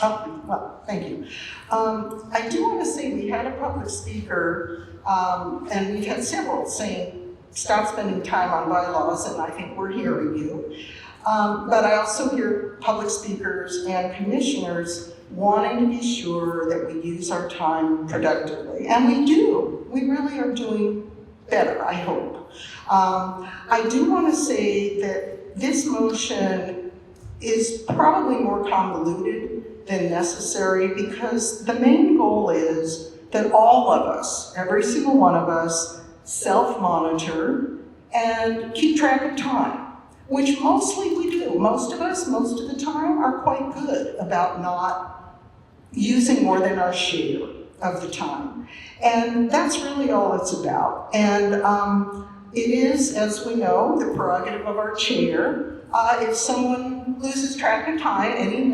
I: Oh, well, thank you. I do want to say we had a public speaker, and we've had several saying, stop spending time on bylaws, and I think we're hearing you. But I also hear public speakers and commissioners wanting to be sure that we use our time productively. And we do. We really are doing better, I hope. I do want to say that this motion is probably more convoluted than necessary, because the main goal is that all of us, every single one of us, self-monitor and keep track of time, which mostly we do. Most of us, most of the time, are quite good about not using more than our share of the time. And that's really all it's about. And it is, as we know, the prerogative of our chair. If someone loses track of time, any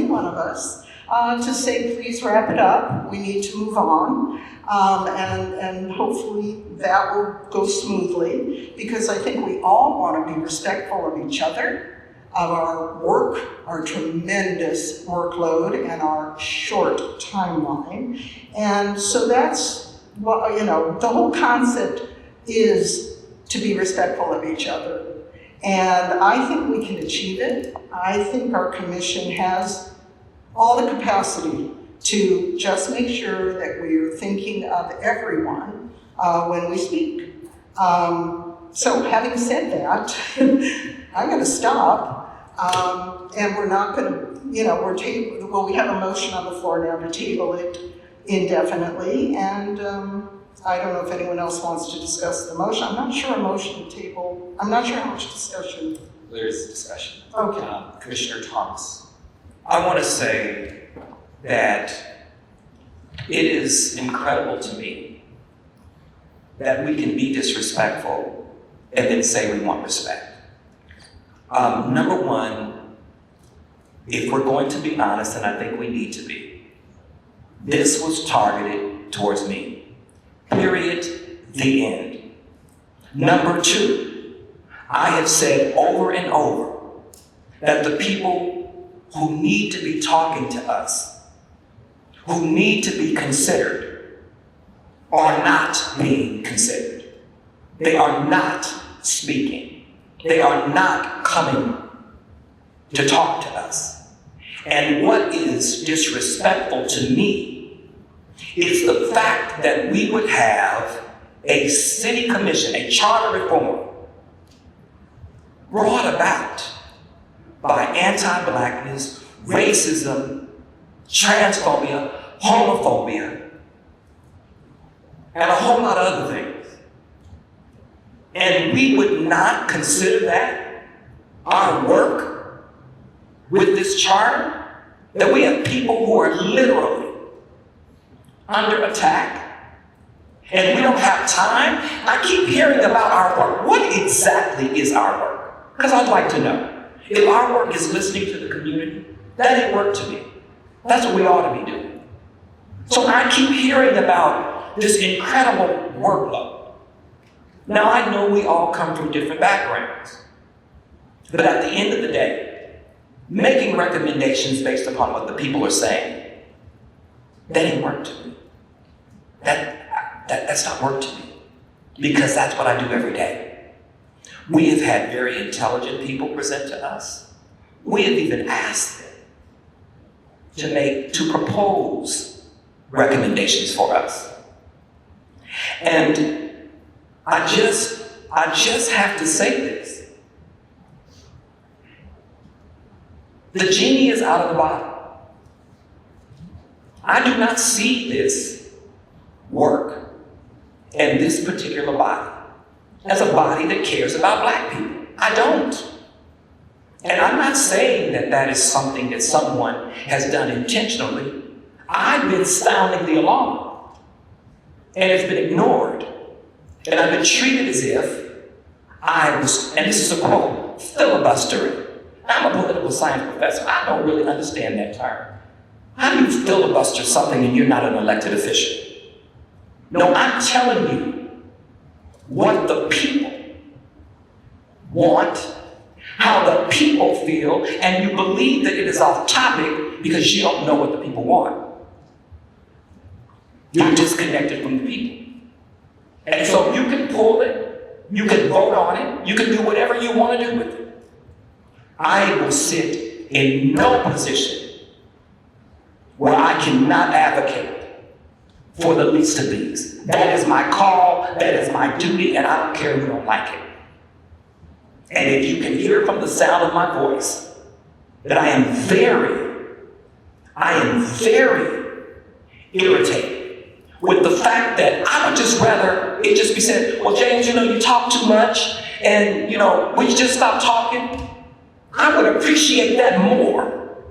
I: one of us, to say, please wrap it up, we need to move on. And hopefully that will go smoothly, because I think we all want to be respectful of each other, of our work, our tremendous workload, and our short timeline. And so that's what, the whole concept is to be respectful of each other. And I think we can achieve it. I think our commission has all the capacity to just make sure that we are thinking of everyone when we speak. So having said that, I'm going to stop, and we're not going to, we have a motion on the floor now to table it indefinitely, and I don't know if anyone else wants to discuss the motion. I'm not sure a motion to table, I'm not sure how much discussion.
C: There's discussion.
I: Okay.
C: Commissioner Thomas.
L: I want to say that it is incredible to me that we can be disrespectful and then say we want respect. Number one, if we're going to be honest, and I think we need to be, this was targeted towards me. Period. The end. Number two, I have said over and over that the people who need to be talking to us, who need to be considered, are not being considered. They are not speaking. They are not coming to talk to us. And what is disrespectful to me is the fact that we would have a city commission, a charter reform, brought about by anti-blackness, racism, transphobia, homophobia, and a whole lot of other things. and we would not consider that our work with this charter, that we have people who are literally under attack, and we don't have time. I keep hearing about our work. What exactly is our work? Because I'd like to know. If our work is listening to the community, that ain't work to me. That's what we ought to be doing. So I keep hearing about this incredible workload. Now I know we all come from different backgrounds, but at the end of the day, making recommendations based upon what the people are saying, that ain't work to me. That's not work to me, because that's what I do every day. We have had very intelligent people present to us. We have even asked them to propose recommendations for us. And I just have to say this. The genie is out of the bottle. I do not see this work and this particular body as a body that cares about Black people. I don't. And I'm not saying that that is something that someone has done intentionally. I've been sounding the alarm, and it's been ignored. And I've been treated as if I was, and this is a quote, filibustering. I'm a political science professor. I don't really understand that term. How do you filibuster something and you're not an elected official? No, I'm telling you what the people want, how the people feel, and you believe that it is off topic because you don't know what the people want. You're disconnected from the people. And so you can pull it, you can vote on it, you can do whatever you want to do with it. I will sit in no position where I cannot advocate for the least of these. That is my call, that is my duty, and I don't care if you don't like it. And if you can hear from the sound of my voice that I am very irritated with the fact that I would just rather it just be said, well, James, you talk too much, and, we just stop talking. I would appreciate that more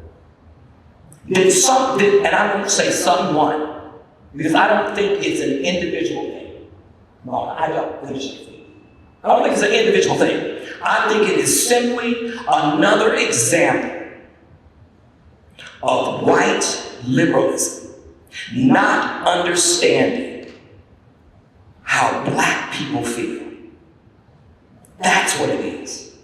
L: than something, and I won't say someone, because I don't think it's an individual thing. No, I don't. I don't think it's an individual thing. I think it is simply another example of white liberalism not understanding how Black people feel. That's what it is.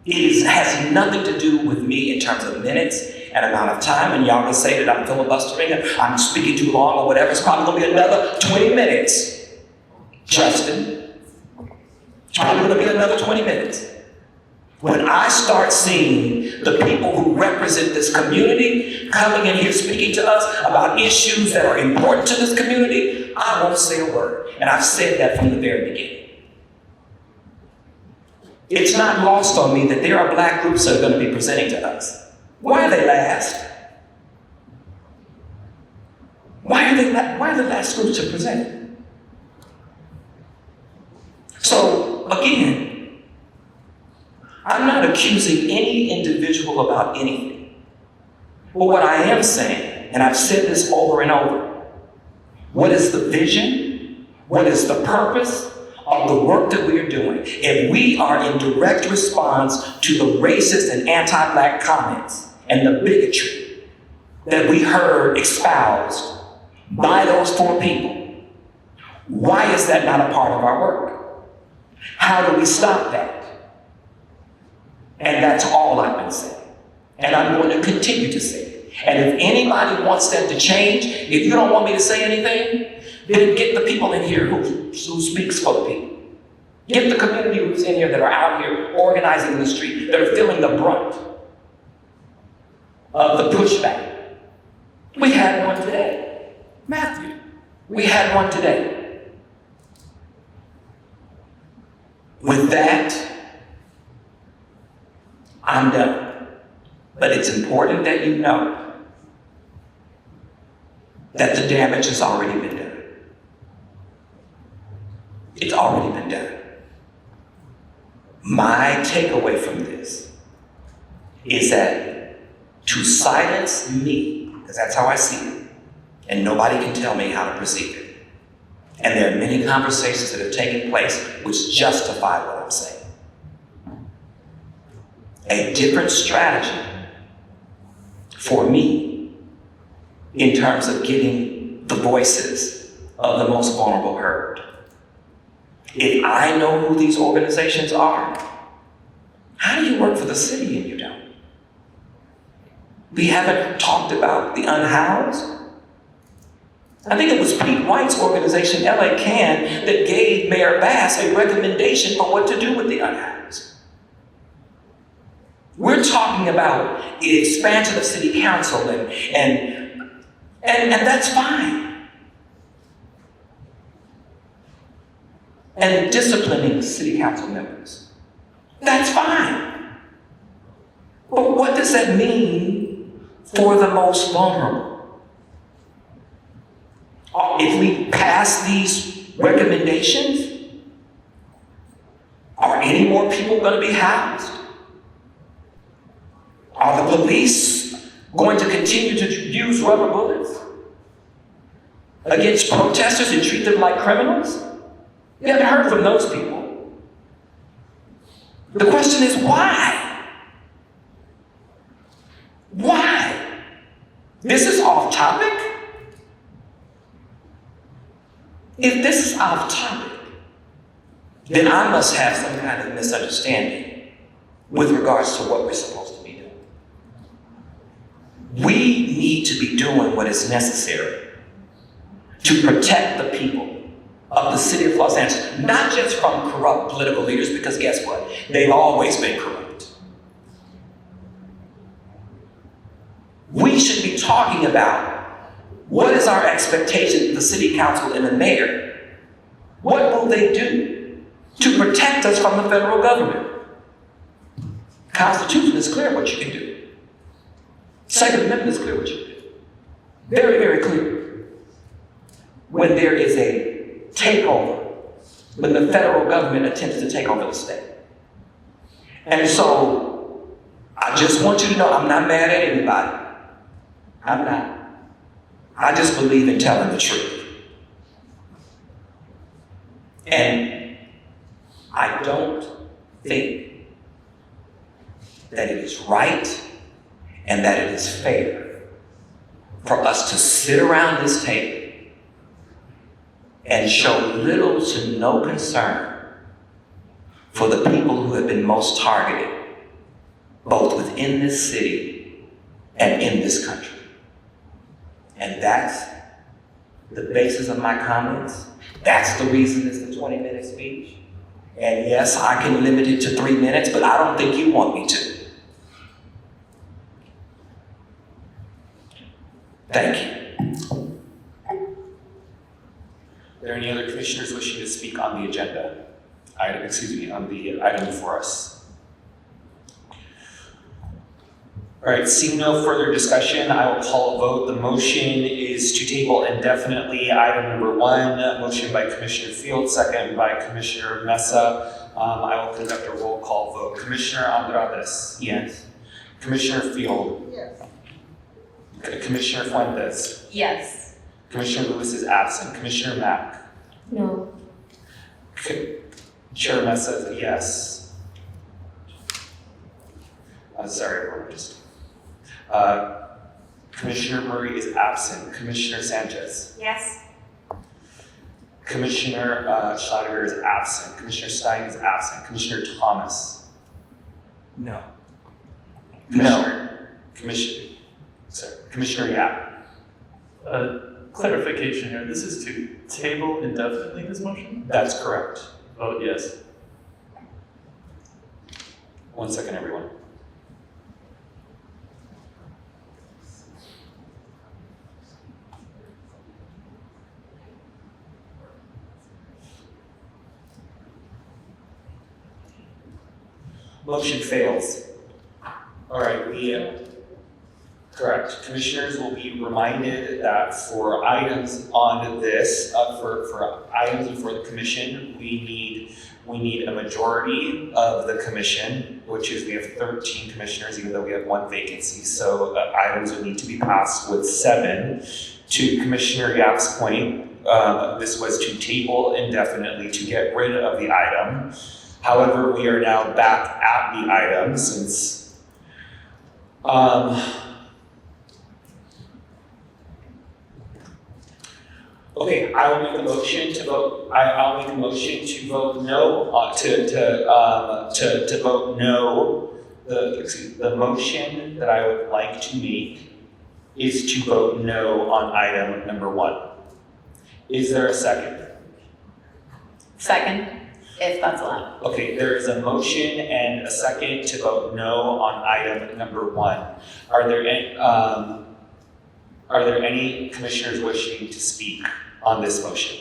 L: It has nothing to do with me in terms of minutes and amount of time, and y'all can say that I'm filibustering, I'm speaking too long or whatever. It's probably going to be another 20 minutes. Justin, it's probably going to be another 20 minutes. When I start seeing the people who represent this community coming in here speaking to us about issues that are important to this community, I won't say a word. And I've said that from the very beginning. It's not lost on me that there are Black groups that are going to be presenting to us. Why are they last? Why are the last groups to present? So, again, I'm not accusing any individual about anything. But what I am saying, and I've said this over and over, what is the vision? What is the purpose of the work that we are doing? If we are in direct response to the racist and anti-Black comments and the bigotry that we heard espoused by those four people, why is that not a part of our work? How do we stop that? And that's all I've been saying. And I'm going to continue to say it. And if anybody wants that to change, if you don't want me to say anything, then get the people in here who speaks for the people. Get the community who's in here that are out here organizing in the street, that are feeling the brunt of the pushback. We had one today. Matthew, we had one today. With that, I'm done. But it's important that you know that the damage has already been done. It's already been done. My takeaway from this is that to silence me, because that's how I see it, and nobody can tell me how to perceive it. And there are many conversations that have taken place which justify what I'm saying. A different strategy for me in terms of getting the voices of the most vulnerable heard. If I know who these organizations are, how do you work for the city and you don't? We haven't talked about the unhoused. I think it was Pete White's organization, LA Can, that gave Mayor Bass a recommendation for what to do with the unhoused. We're talking about the expansion of city council and that's fine. And disciplining city council members. That's fine. But what does that mean for the most vulnerable? If we pass these recommendations, are any more people going to be housed? Are the police going to continue to use rubber bullets against protesters and treat them like criminals? We haven't heard from those people. The question is why? Why? This is off topic? If this is off topic, then I must have some kind of misunderstanding with regards to what we're supposed to be doing. We need to be doing what is necessary to protect the people of the city of Los Angeles, not just from corrupt political leaders, because guess what? They've always been corrupt. We should be talking about what is our expectation of the city council and the mayor? What will they do to protect us from the federal government? Constitution is clear what you can do. Second Amendment is clear what you can do. Very, very clear. When there is a takeover, when the federal government attempts to take over the state. And so, I just want you to know I'm not mad at anybody. I'm not. I just believe in telling the truth. And I don't think that it is right and that it is fair for us to sit around this table and show little to no concern for the people who have been most targeted, both within this city and in this country. And that's the basis of my comments. That's the reason it's the 20-minute speech. And yes, I can limit it to 3 minutes, but I don't think you want me to. Thank you.
C: Are there any other commissioners wishing to speak on the agenda? On the item before us? All right, seeing no further discussion, I will call a vote. The motion is to table indefinitely item number 1, motion by Commissioner Field, second by Commissioner Mesa. I will conduct a roll call vote. Commissioner Andrades?
L: Yes.
C: Commissioner Field?
I: Yes.
C: Commissioner Fuentes?
K: Yes.
C: Commissioner Lewis is absent. Commissioner Mack?
K: No.
C: Chair Mesa is a yes. Sorry, everyone, Commissioner Murray is absent. Commissioner Sanchez?
K: Yes.
C: Commissioner Schlager is absent. Commissioner Stein is absent. Commissioner Thomas?
L: No.
C: Commissioner Yap?
M: Clarification here, this is to table indefinitely this motion?
C: That's correct.
M: Vote yes.
C: 1 second, everyone. Motion fails. All right, correct. Commissioners will be reminded that for items on this, for items before the commission, we need we need a majority of the commission, which is we have 13 commissioners, even though we have one vacancy. So items would need to be passed with 7. To Commissioner Yap's point, this was to table indefinitely to get rid of the item. However, we are now back at the item since okay, I will make a motion to vote. I'll make a motion to vote no. To vote no. The motion that I would like to make is to vote no on item number 1. Is there a second?
K: Second, if that's allowed.
C: Okay, there is a motion and a second to vote no on item number 1. Are there any commissioners wishing to speak on this motion?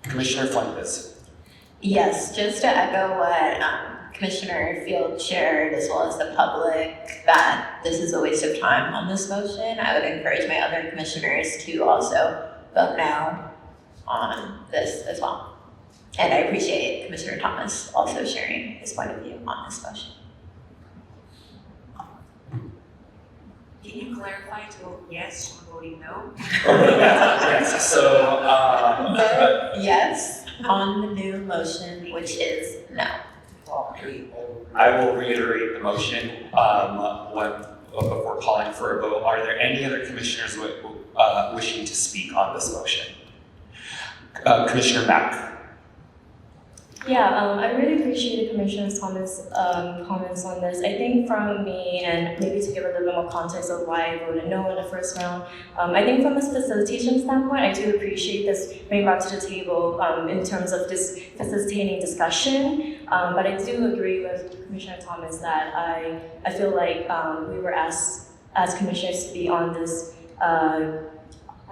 C: Commissioner Fuentes.
K: Yes, just to echo what Commissioner Field shared, as well as the public, that this is a waste of time on this motion. I would encourage my other commissioners to also vote no on this as well. And I appreciate Commissioner Thomas also sharing his point of view on this motion.
N: Can you clarify to vote yes or voting no?
C: Yes, so
K: Vote yes on the new motion, which is no.
C: I will reiterate the motion before calling for a vote. Are there any other commissioners wishing to speak on this motion? Commissioner Mack.
O: Yeah, I really appreciated Commissioner Thomas' comments on this. I think from me, and maybe to give a little bit more context of why I voted no in the first round, I think from a facilitation standpoint, I do appreciate this being brought to the table in terms of this facilitating discussion. But I do agree with Commissioner Thomas that I feel like we were asked as commissioners to be on this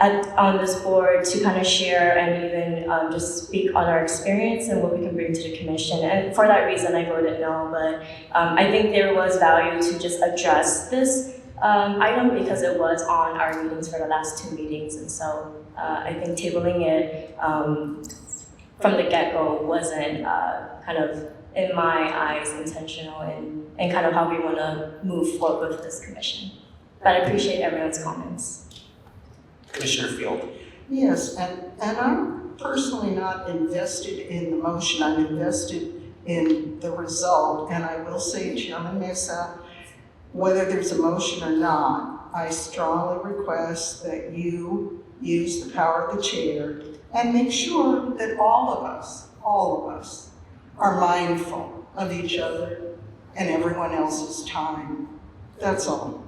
O: on this board to kind of share and even just speak on our experience and what we can bring to the commission. And for that reason, I voted no, but I think there was value to just address this item because it was on our meetings for the last 2 meetings. And so I think tabling it from the get-go wasn't kind of, in my eyes, intentional and kind of how we want to move forward with this commission. But I appreciate everyone's comments.
C: Commissioner Field.
I: Yes, and I'm personally not invested in the motion, I'm invested in the result. And I will say, Chairman Mesa, whether there's a motion or not, I strongly request that you use the power of the chair and make sure that all of us are mindful of each other and everyone else's time. That's all.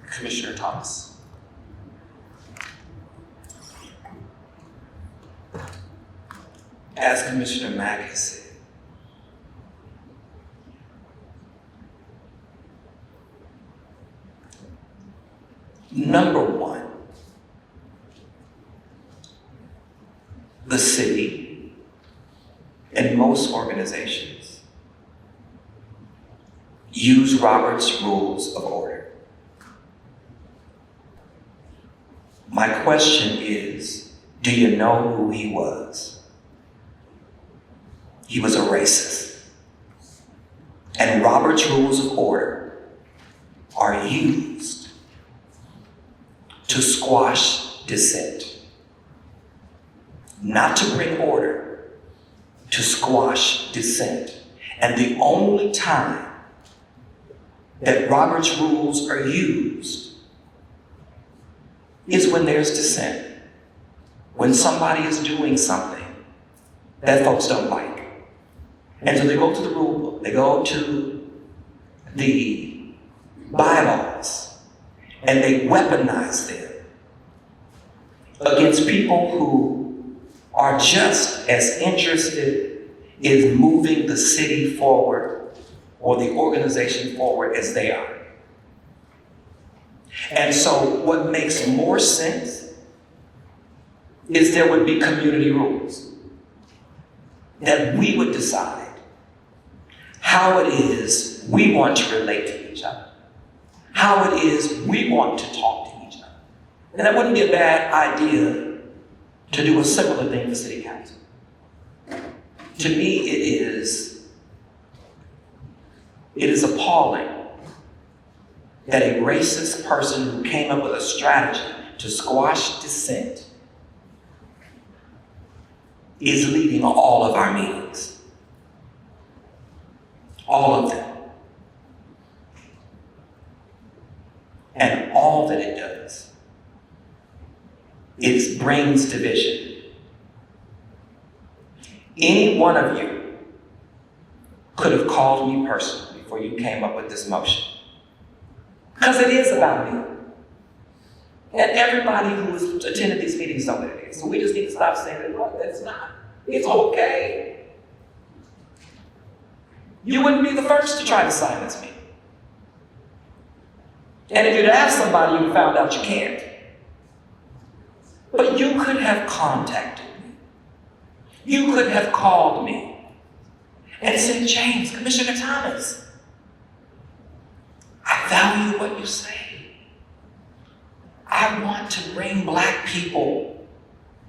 C: Commissioner Thomas.
L: As Commissioner Mack has said, number 1, the city and most organizations use Robert's Rules of Order. My question is, do you know who he was? He was a racist. And Robert's Rules of Order are used to squash dissent. Not to bring order, to squash dissent. And the only time that Robert's rules are used is when there's dissent. When somebody is doing something that folks don't like. And so they go to the rule book, they go to the bylaws, and they weaponize them against people who are just as interested in moving the city forward or the organization forward as they are. And so what makes more sense is there would be community rules that we would decide how it is we want to relate to each other, how it is we want to talk to each other. And that wouldn't be a bad idea to do a similar thing for city council. To me, it is appalling that a racist person who came up with a strategy to squash dissent is leading all of our meetings. All of them. And all that it does is brings division. Any one of you could have called me personally before you came up with this motion. Because it is about me. And everybody who has attended these meetings know what it is. So we just need to stop saying that, look, that's not. It's okay. You wouldn't be the first to try to silence me. And if you'd asked somebody, you found out you can't. But you could have contacted me. You could have called me and said, James, Commissioner Thomas, I value what you say. I want to bring Black people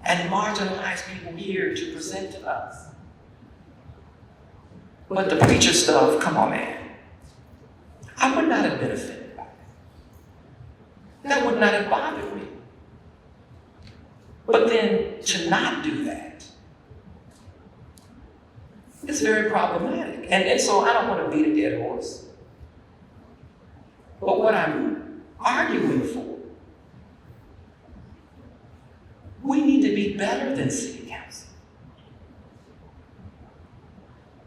L: and marginalized people here to present to us. But the preacher stuff, come on, man. I would not have been offended by that. That would not have bothered me. But then to not do that is very problematic. And so I don't want to beat a dead horse. But what I'm arguing for, we need to be better than city council.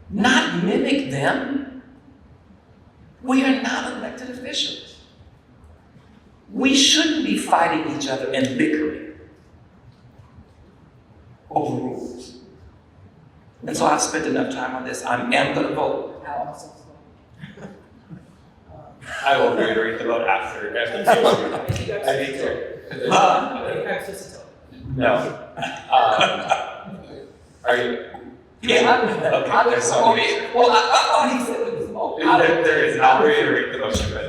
L: Not mimic them. We are not elected officials. We shouldn't be fighting each other and bickering over rules. And so I've spent enough time on this. I am going to vote.
C: I will reiterate the vote after. I think so. No. Are you?
L: Yeah.
C: Okay. There's no
L: Well, I thought he said it was vote.
C: There is. I'll reiterate the motion, but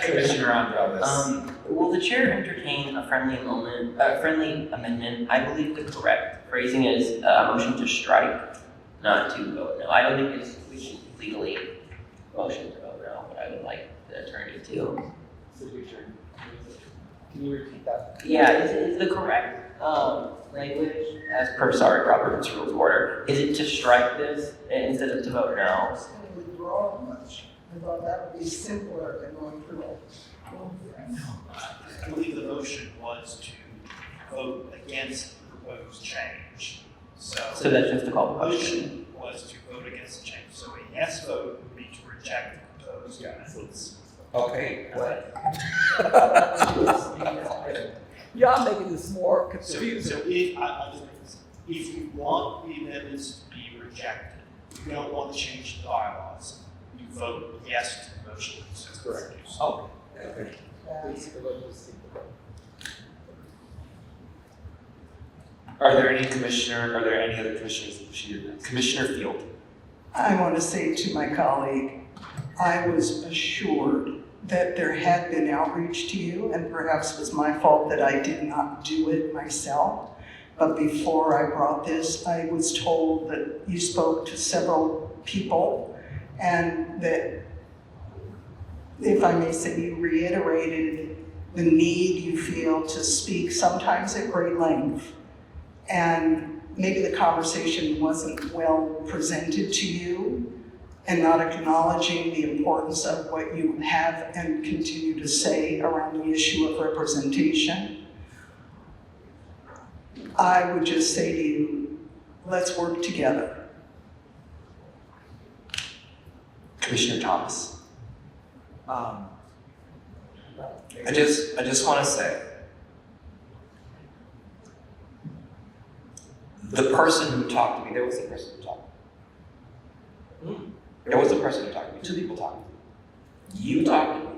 C: Commissioner Andrés.
J: Will the chair entertain a friendly amendment? I believe the correct phrasing is a motion to strike, not to vote no. I don't think we should legally motion to vote no, but I would like the attorney to.
B: Can you repeat that?
J: Yeah, is the correct language, as per Robert's Rules of Order, is it to strike this instead of to vote no?
I: I was going to withdraw much. I thought that would be simpler than going through all this.
P: I believe the motion was to vote against the proposed change. So
J: that's just to call the
P: the
J: question.
P: motion was to vote against the change. So a yes vote would be to reject the proposed methods.
L: Okay.
B: Y'all making this more confusing.
P: So if you want the amendments to be rejected, you don't want to change the bylaws, you vote yes to the motion. That's correct.
L: Oh. Are there any other commissioners? Commissioner Field.
I: I want to say to my colleague, I was assured that there had been outreach to you, and perhaps it was my fault that I did not do it myself. But before I brought this, I was told that you spoke to several people, and that, if I may say, you reiterated the need you feel to speak sometimes at great length. And maybe the conversation wasn't well presented to you, and not acknowledging the importance of what you have and continue to say around the issue of representation. I would just say to you, let's work together.
L: Commissioner Thomas. I just want to say, the person who talked to me, there was a person who talked to me. There was a person who talked to me, 2 people talked to me. You talked to me,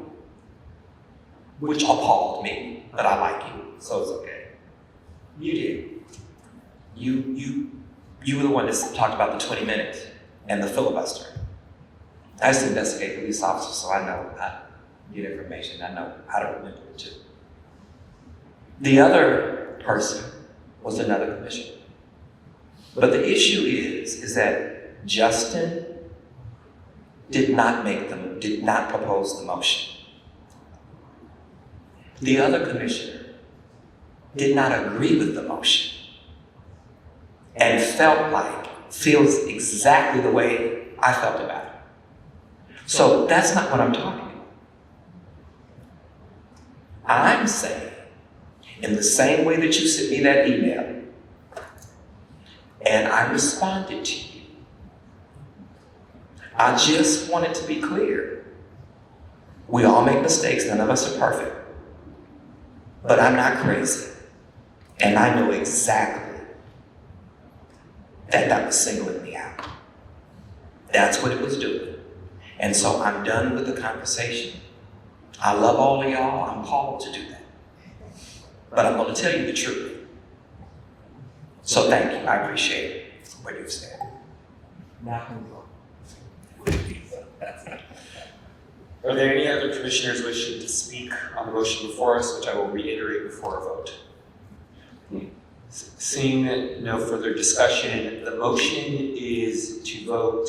L: which appalled me, but I like you, so it's okay. You did. You were the one that talked about the 20 minutes and the filibuster. I used to investigate police officers, so I know how to get information. I know how to remember it too. The other person was another commissioner. But the issue is that Justin did not propose the motion. The other commissioner did not agree with the motion and feels exactly the way I felt about it. So that's not what I'm talking about. I'm saying, in the same way that you sent me that email, and I responded to you, I just want it to be clear. We all make mistakes, none of us are perfect. But I'm not crazy. And I know exactly that was singling me out. That's what it was doing. And so I'm done with the conversation. I love all of y'all, I'm called to do that. But I'm going to tell you the truth. So thank you, I appreciate what you've said.
C: Are there any other commissioners wishing to speak on the motion before us, which I will reiterate before a vote? Seeing no further discussion, the motion is to vote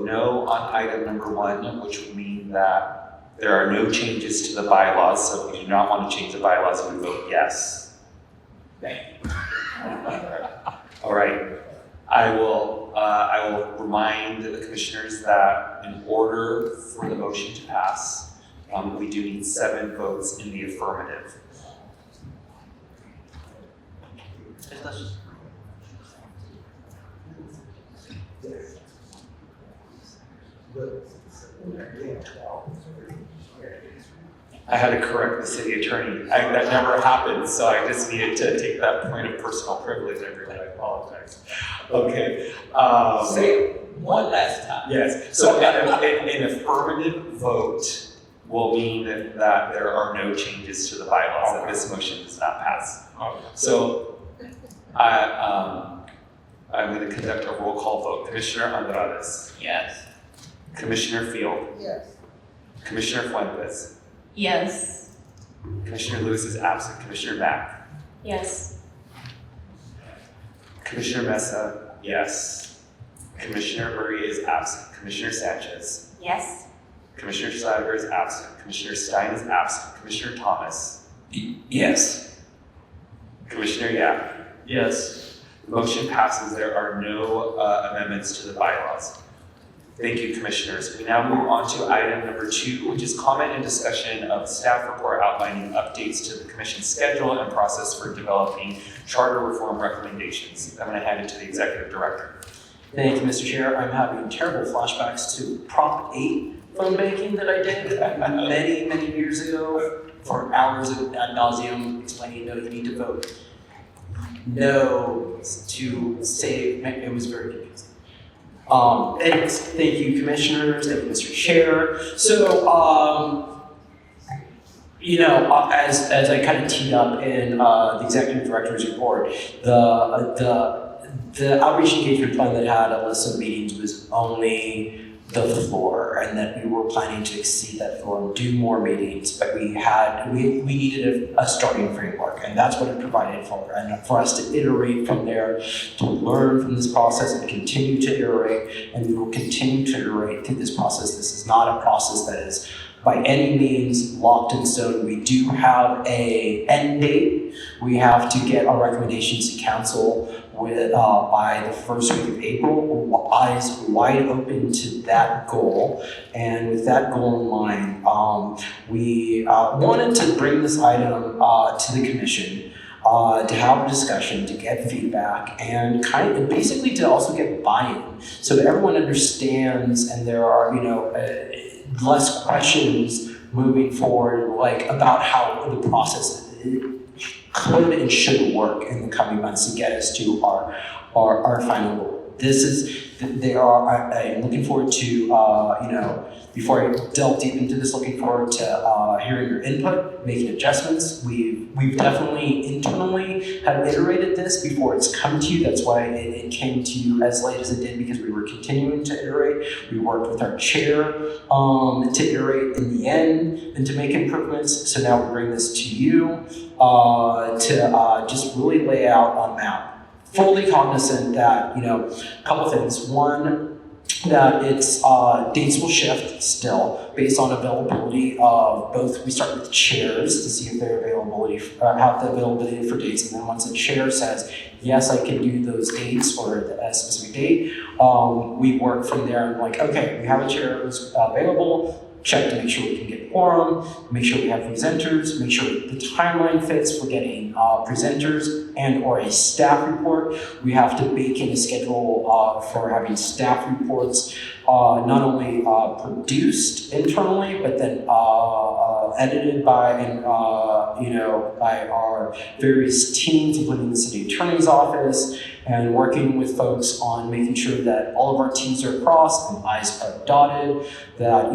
C: no on item number 1, which would mean that there are no changes to the bylaws. So if we do not want to change the bylaws, we vote yes. Thank you. All right. I will remind the commissioners that in order for the motion to pass, we do need 7 votes in the affirmative. I had to correct the city attorney. That never happened, so I just needed to take that point of personal privilege. I really apologize. Okay.
E: Say it one last time.
C: Yes. So an affirmative vote will mean that there are no changes to the bylaws, that this motion does not pass. So I'm going to conduct a roll call vote. Commissioner Andrades.
E: Yes.
C: Commissioner Field.
I: Yes.
C: Commissioner Fuentes.
K: Yes.
C: Commissioner Lewis is absent. Commissioner Mack.
O: Yes.
C: Commissioner Mesa, yes. Commissioner Murray is absent. Commissioner Sanchez.
K: Yes.
C: Commissioner Schreiber is absent. Commissioner Stein is absent. Commissioner Thomas.
L: Yes.
C: Commissioner Yap.
M: Yes.
C: The motion passes. There are no amendments to the bylaws. Thank you, commissioners. We now move on to item number 2, which is comment and discussion of staff report outlining updates to the commission's schedule and process for developing charter reform recommendations. I'm going to hand it to the executive director.
B: Thank you, Mr. Chair. I'm having terrible flashbacks to Prop 8 phone banking that I did many years ago for hours ad nauseum explaining, no, you need to vote no to save. It was very confusing. Anyways, thank you, commissioners. Thank you, Mr. Chair. So, as I kind of teed up in the executive director's report, the outreach engagement plan that had a list of meetings was only the floor, and that we were planning to exceed that floor and do more meetings, but we needed a starting framework, and that's what it provided for, and for us to iterate from there, to learn from this process and continue to iterate, and we will continue to iterate through this process. This is not a process that is by any means locked in stone. We do have a end date. We have to get our recommendations to council by the first week of April. Eyes wide open to that goal. And with that goal in mind, we wanted to bring this item to the commission to have a discussion, to get feedback, and basically to also get buy-in, so that everyone understands and there are less questions moving forward, about how the process could and should work in the coming months to get us to our final goal. I'm looking forward to, before I delve deep into this, looking forward to hearing your input, making adjustments. We've definitely internally have iterated this before it's come to you. That's why it came to you as late as it did, because we were continuing to iterate. We worked with our chair to iterate in the end and to make improvements. So now we bring this to you to just really lay out on map fully cognizant that, a couple things. One, that its dates will shift still based on availability of both. We start with chairs to see if they're have the availability for dates, and then once the chair says yes, I can do those dates or a specific date, we work from there and like, okay, we have a chair who's available. Check to make sure we can get quorum, make sure we have presenters, make sure the timeline fits for getting presenters and or a staff report. We have to bake in a schedule for having staff reports not only produced internally, but then edited by by our various teams, including the city attorney's office, and working with folks on making sure that all of our T's are crossed and I's are dotted. That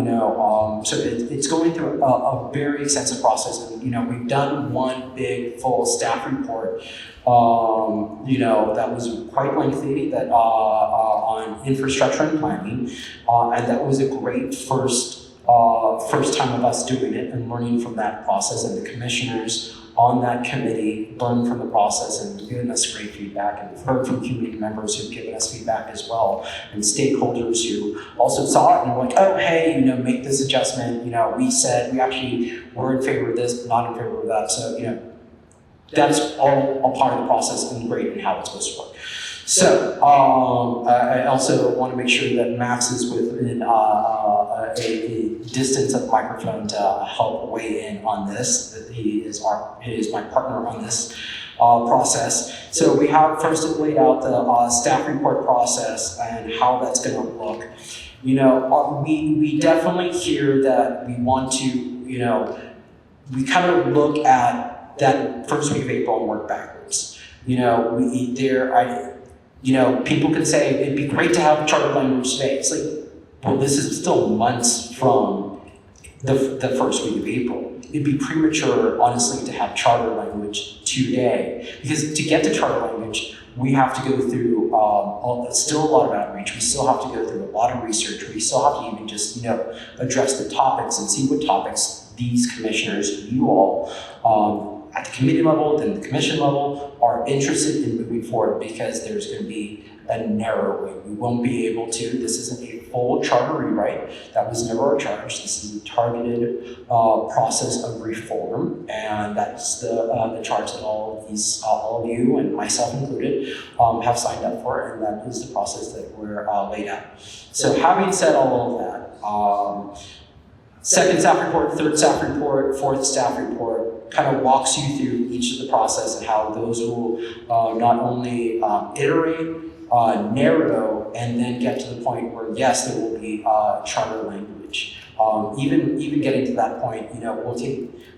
B: so it's going through a very extensive process, and we've done one big full staff report. That was quite lengthy. That on infrastructure and planning, and that was a great first time of us doing it and learning from that process, and the commissioners on that committee learned from the process and given us great feedback, and we've heard from community members who've given us feedback as well, and stakeholders who also saw it and were like, oh hey, make this adjustment, we said we actually were in favor of this, but not in favor of that, so that's all a part of the process and great and how it's supposed to work. So I also want to make sure that Max is within a distance of the microphone to help weigh in on this. That he is my partner on this process. So we have first laid out the staff report process and how that's going to look. We definitely hear that we want to, we kind of look at that first week of April and work backwards. People can say it'd be great to have charter language today. It's like, well, this is still months from the first week of April. It'd be premature, honestly, to have charter language today, because to get to charter language, we have to go through still a lot of outreach. We still have to go through a lot of research. We still have to even just address the topics and see what topics these commissioners, you all, at the committee level, then the commission level, are interested in moving forward, because there's going to be a narrowing. We won't be able to. This isn't a full charter rewrite. That was never our charge. This is a targeted process of reform, and that's the charge that all of you and myself included have signed up for, and that is the process that we're laid out. So having said all of that, second staff report, third staff report, fourth staff report kind of walks you through each of the process and how those will not only iterate, narrow, and then get to the point where yes, there will be charter language. Even getting to that point,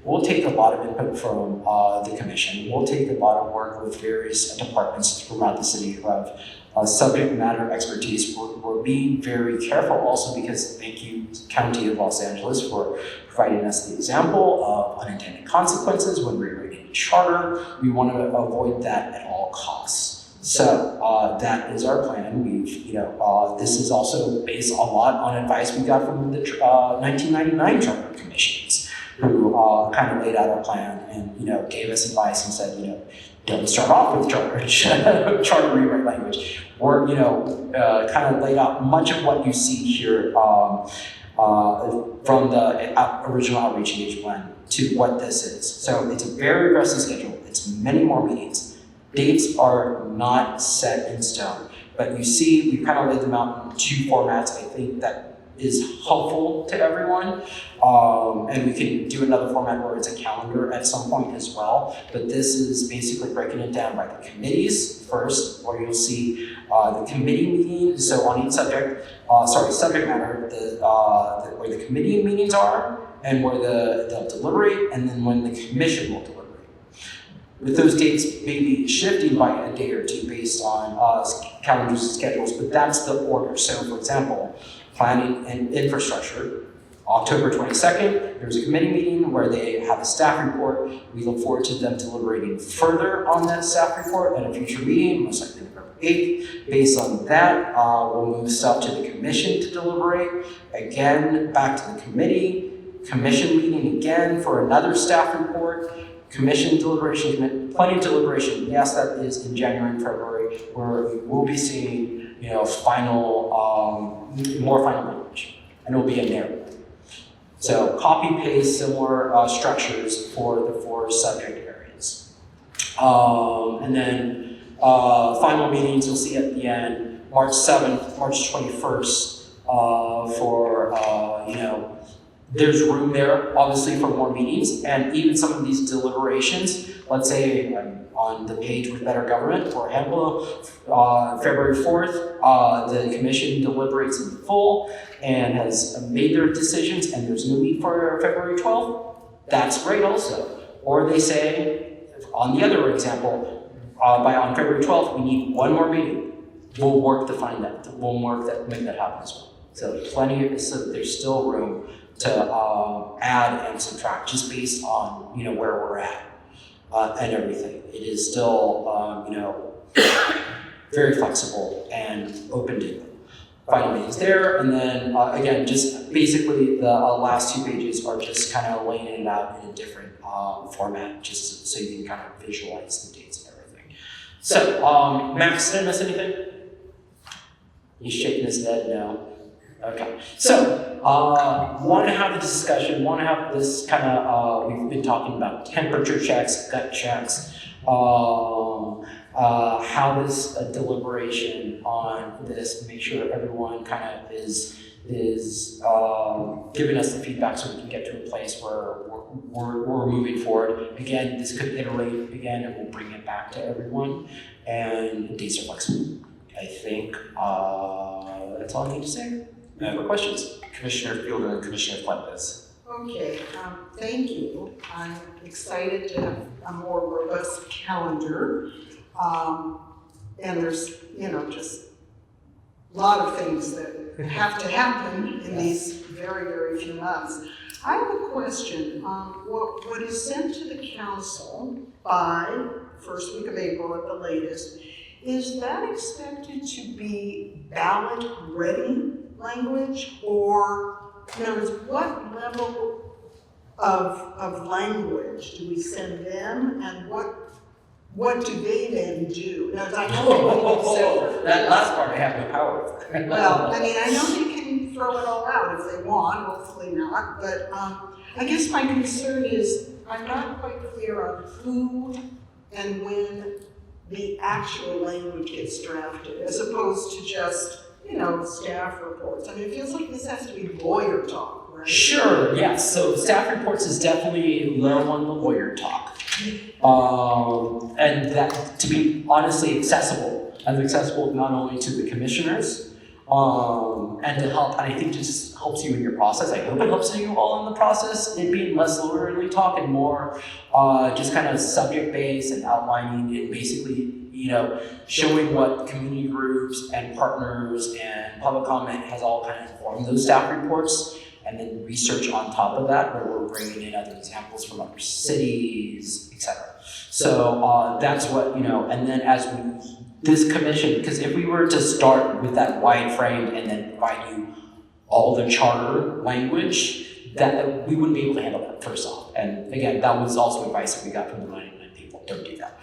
B: we'll take a lot of input from the commission. We'll take a lot of work with various departments throughout the city who have subject matter expertise. We're being very careful also, because thank you, County of Los Angeles, for providing us the example of unintended consequences when rewriting a charter. We want to avoid that at all costs. So that is our plan. This is also based a lot on advice we got from the 1999 Charter Commissions, who kind of laid out our plan and gave us advice and said, don't start off with charter rewrite language. Or kind of laid out much of what you see here from the original outreach engagement plan to what this is. So it's a very aggressive schedule. It's many more meetings. Dates are not set in stone, but you see, we kind of laid them out in two formats. I think that is helpful to everyone. And we can do another format where it's a calendar at some point as well. But this is basically breaking it down by the committees first, where you'll see the committee meeting. So on each subject matter, where the committee meetings are, and where they'll deliberate, and then when the commission will deliberate. With those dates maybe shifting by a day or two based on calendars and schedules, but that's the order. So for example, planning and infrastructure, October 22nd, there's a committee meeting where they have a staff report. We look forward to them deliberating further on that staff report at a future meeting, most likely November 8th. Based on that, we'll move stuff to the commission to deliberate. Again, back to the committee, commission meeting again for another staff report. commission deliberation, plenty of deliberation. Yes, that is in January and February, where we will be seeing, final, more final language, and it will be a narrative. So copy paste similar structures for the 4 subject areas. And then final meetings you'll see at the end, March 7th, March 21st, for, there's room there, obviously, for more meetings, and even some of these deliberations, let's say on the page with Better Government, for example, February 4th, the commission deliberates in full and has made their decisions, and there's no need for February 12th. That's great also. Or they say, on the other example, on February 12th, we need one more meeting. We'll work to find that. We'll work that, make that happen as well. So so there's still room to add and subtract just based on where we're at and everything. It is still very flexible and open to final meetings there. And then again, just basically the last 2 pages are just kind of laying it out in a different format, just so you can kind of visualize the dates and everything. So Max, did I miss anything? He's shaking his head no. Okay, so want to have the discussion, want to have this kind of, we've been talking about temperature checks, gut checks, how this deliberation on this, make sure everyone kind of is giving us the feedback so we can get to a place where we're moving forward. Again, this could iterate again and we'll bring it back to everyone, and dates are flexible. I think that's all I need to say. Any questions?
C: Commissioner Fielder and Commissioner Fuentes.
I: Okay, thank you. I'm excited to have a more robust calendar. And there's, just a lot of things that have to happen in these very, very few months. I have a question. What is sent to the council by first week of April at the latest, is that expected to be ballot ready language, or what level of language do we send them, and what do they then do? Now, I know
B: that last part I have no power over.
I: Well, I know they can throw it all out if they want, hopefully not, but I guess my concern is I'm not quite clear on who and when the actual language gets drafted, as opposed to just staff reports. It feels like this has to be lawyer talk, right?
B: Sure, yes. So staff reports is definitely low on the lawyer talk. And that to be honestly accessible not only to the commissioners, and to help, and I think it just helps you in your process. I hope it helps you all in the process, it being less lawyerly talk and more just kind of subject-based and outlining and basically showing what community groups and partners and public comment has all kind of informed those staff reports, and then research on top of that where we're bringing in other examples from other cities, etc. So that's what, and then as this commission, because if we were to start with that wide frame and then provide you all the charter language, that we wouldn't be able to handle that first off. And again, that was also advice that we got from the 99 people, don't do that.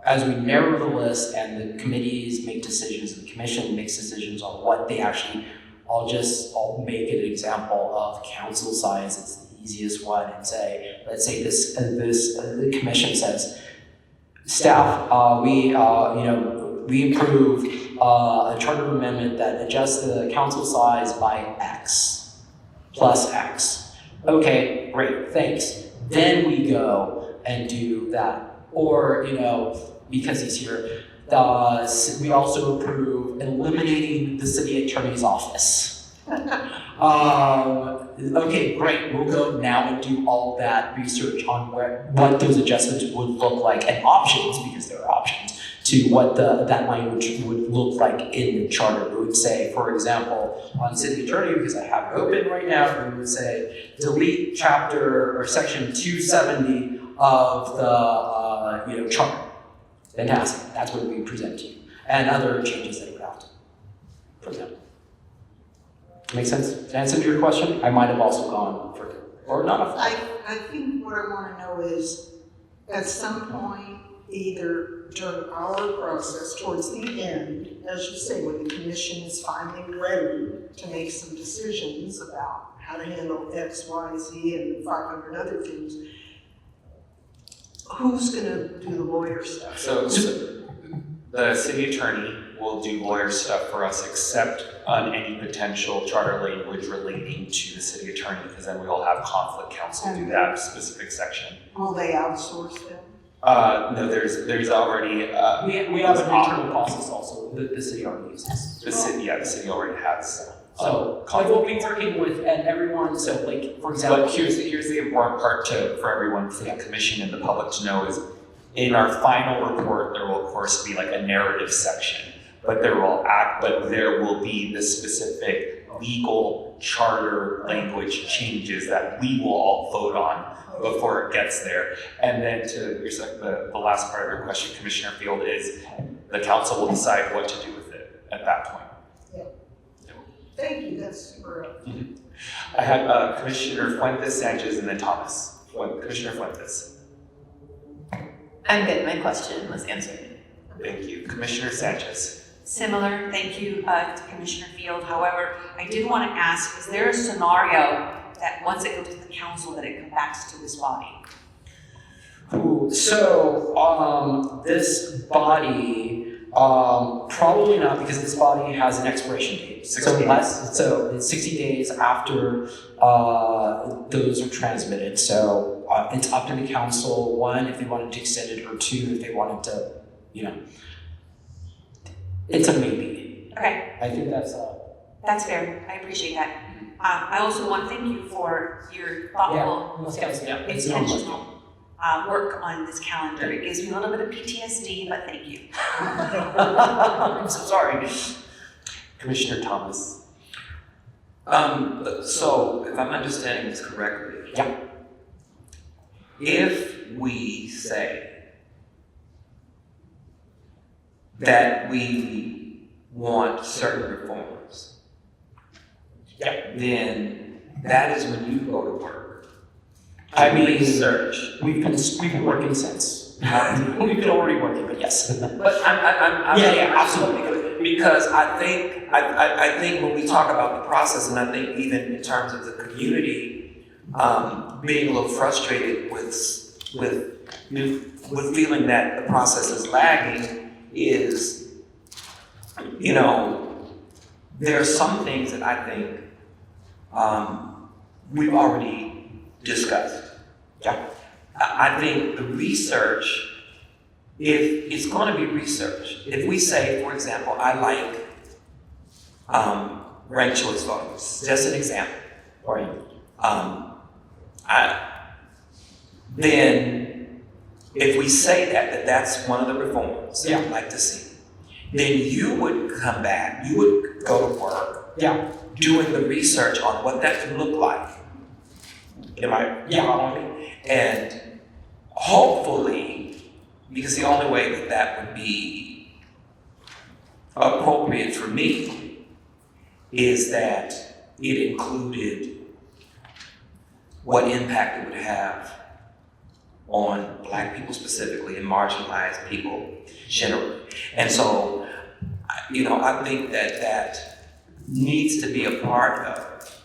B: As we narrow the list and the committees make decisions and the commission makes decisions on what they actually, I'll make an example of council size. It's the easiest one, and say, let's say the commission says, staff, we approved a charter amendment that adjusts the council size by X plus X. Okay, great, thanks. Then we go and do that. Or, because he's here, we also approve eliminating the city attorney's office. Okay, great. We'll go now and do all that research on what those adjustments would look like, and options, because there are options, to what that language would look like in the charter. We would say, for example, on city attorney, because I have it open right now, we would say delete chapter or section 270 of the charter. Fantastic. That's what we present to you, and other changes that we have to present. Make sense? To answer your question, I might have also gone further. or not a flaw.
I: I think what I want to know is, at some point, either during our process, towards the end, as you say, when the commission is finally ready to make some decisions about how to handle X, Y, Z, and 500 other things, who's going to do the lawyer stuff?
C: So the city attorney will do lawyer stuff for us, except on any potential charter language relating to the city attorney, because then we will have conflict counsel do that specific section.
I: Will they outsource them?
C: No, there's already,
B: We have an internal process also that the city already uses.
C: the city already has.
B: Like we'll be working with and everyone, so like, for example.
C: But here's the important part for everyone, for the commission and the public to know is, in our final report, there will of course be like a narrative section, but there will be the specific legal charter language changes that we will all vote on before it gets there. And then to the last part of your question, Commissioner Field, is the council will decide what to do with it at that point.
I: Thank you, that's super helpful.
C: I had Commissioner Fuentes, Sanchez, and then Thomas. Commissioner Fuentes.
K: I'm good, my question was answered.
C: Thank you. Commissioner Sanchez.
N: Similar, thank you to Commissioner Field. However, I did want to ask, is there a scenario that once it goes to the council that it comes back to this body?
B: So, this body, probably not, because this body has an expiration date. So it's 60 days after those are transmitted. So it's up to the council, one, if they wanted to extend it, or two, if they wanted to, it's a maybe.
N: Okay.
B: I think that's
N: fair, I appreciate that. I also want to thank you for your thoughtful, intentional work on this calendar. It gives me a little bit of PTSD, but thank you.
B: I'm so sorry.
C: Commissioner Thomas.
L: So, if I'm understanding this correctly.
B: Yeah.
L: If we say that we want certain reforms, then that is when you go to work. Research.
B: We've been working since. We've been already working, but yes.
L: But I'm
B: absolutely.
L: Because I think when we talk about the process, and I think even in terms of the community being a little frustrated with feeling that the process is lagging, is, there are some things that I think we've already discussed. I think the research, if it's going to be research, if we say, for example, I like ranked choice voting, just an example, then if we say that that's one of the reforms that I'd like to see, then you would come back, you would go to work, doing the research on what that could look like. Am I following me? And hopefully, because the only way that would be appropriate for me is that it included what impact it would have on Black people specifically and marginalized people generally. And so, I think that needs to be a part of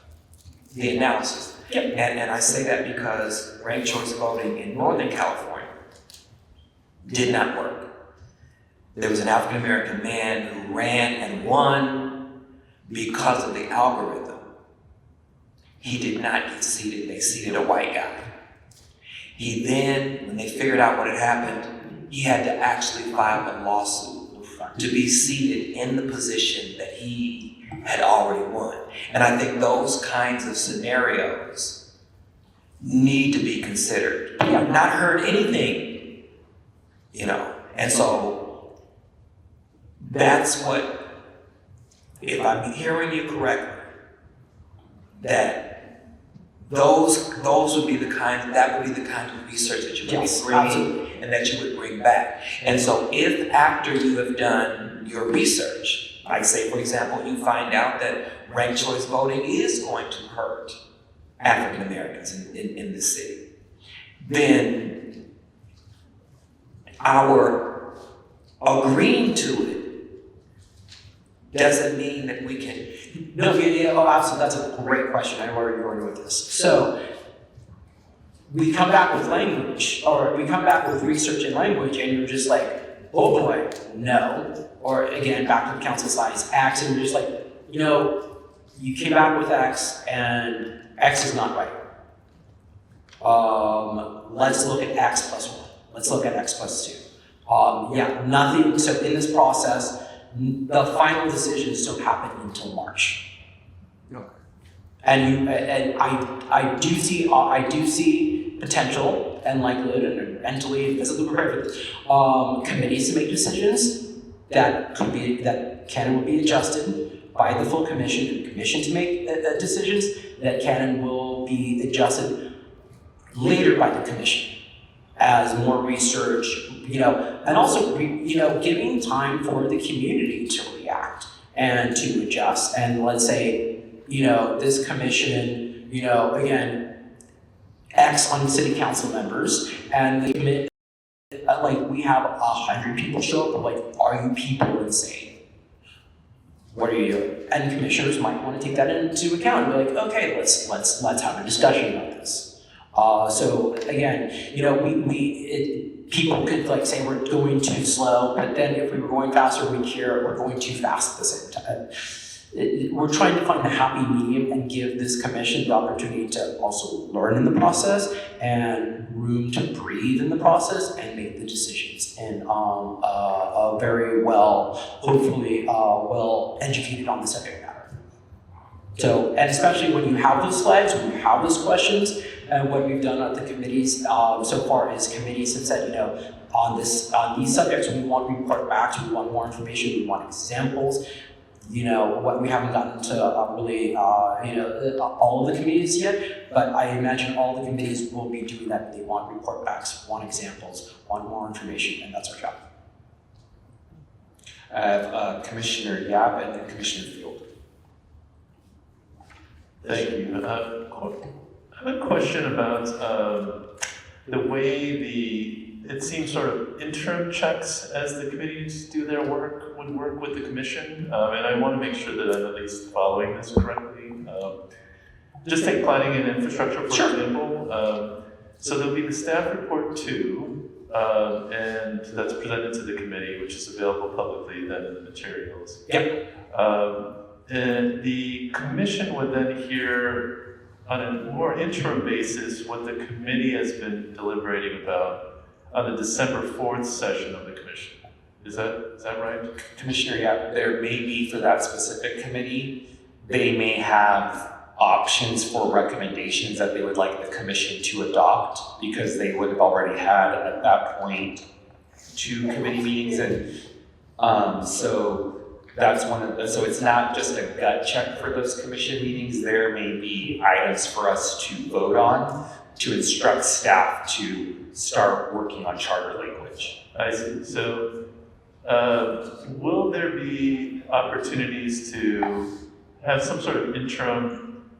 L: the analysis. And I say that because ranked choice voting in Northern California did not work. There was an African American man who ran and won because of the algorithm. He did not get seated, they seated a white guy. He then, when they figured out what had happened, he had to actually file a lawsuit to be seated in the position that he had already won. And I think those kinds of scenarios need to be considered. I've not heard anything, and so that's what, if I'm hearing you correctly, that those would be the kind, that would be the kind of research that you would be bringing and that you would bring back. And so if after you have done your research, like say for example, you find out that ranked choice voting is going to hurt
B: African Americans in this city, then our agreeing to it doesn't mean that we can. No, absolutely, that's a great question. I know where you're going with this. So we come back with language, or we come back with research and language, and you're just like, oh boy, no. Or again, back to the council size, X, and you're just like, you came back with X, and X is not right. Let's look at X plus 1. Let's look at X plus 2. Nothing. So in this process, the final decisions don't happen until March.
C: Okay.
B: And I do see potential and likelihood, and I'm mentally and physically prepared for committees to make decisions that can and will be adjusted by the full commission, and the commission to make decisions that can and will be adjusted later by the commission as more research, and also giving time for the community to react and to adjust. And let's say, this commission, again, X on city council members, and they commit, we have 100 people show up, are you people insane? What are you doing? And commissioners might want to take that into account and be like, okay, let's have a discussion about this. So again, people could say we're going too slow, but then if we were going faster, we'd hear we're going too fast at the same time. We're trying to find a happy medium and give this commission the opportunity to also learn in the process and room to breathe in the process and make the decisions in a very hopefully well-educated on the subject matter. So, and especially when you have those slides, when you have those questions, and what we've done at the committees so far is committees have said, on these subjects, we want report backs, we want more information, we want examples. What we haven't gotten to really, all of the committees yet, but I imagine all the committees will be doing that. They want report backs, want examples, want more information, and that's our job.
C: I have Commissioner Yap and then Commissioner Field.
M: Thank you. I have a question about the way it seems sort of interim checks as the committees do their work would work with the commission, and I want to make sure that I'm at least following this correctly. Just take planning and infrastructure, for example. So there'll be the staff report 2, and that's presented to the committee, which is available publicly then in the materials.
B: Yep.
M: And the commission would then hear on a more interim basis what the committee has been deliberating about on the December 4th session of the commission. Is that right?
C: Commissioner Yap, there may be for that specific committee, they may have options for recommendations that they would like the commission to adopt because they would have already had at that point 2 committee meetings, and so that's so it's not just a gut check for those commission meetings. There may be items for us to vote on to instruct staff to start working on charter language.
M: I see. So will there be opportunities to have some sort of interim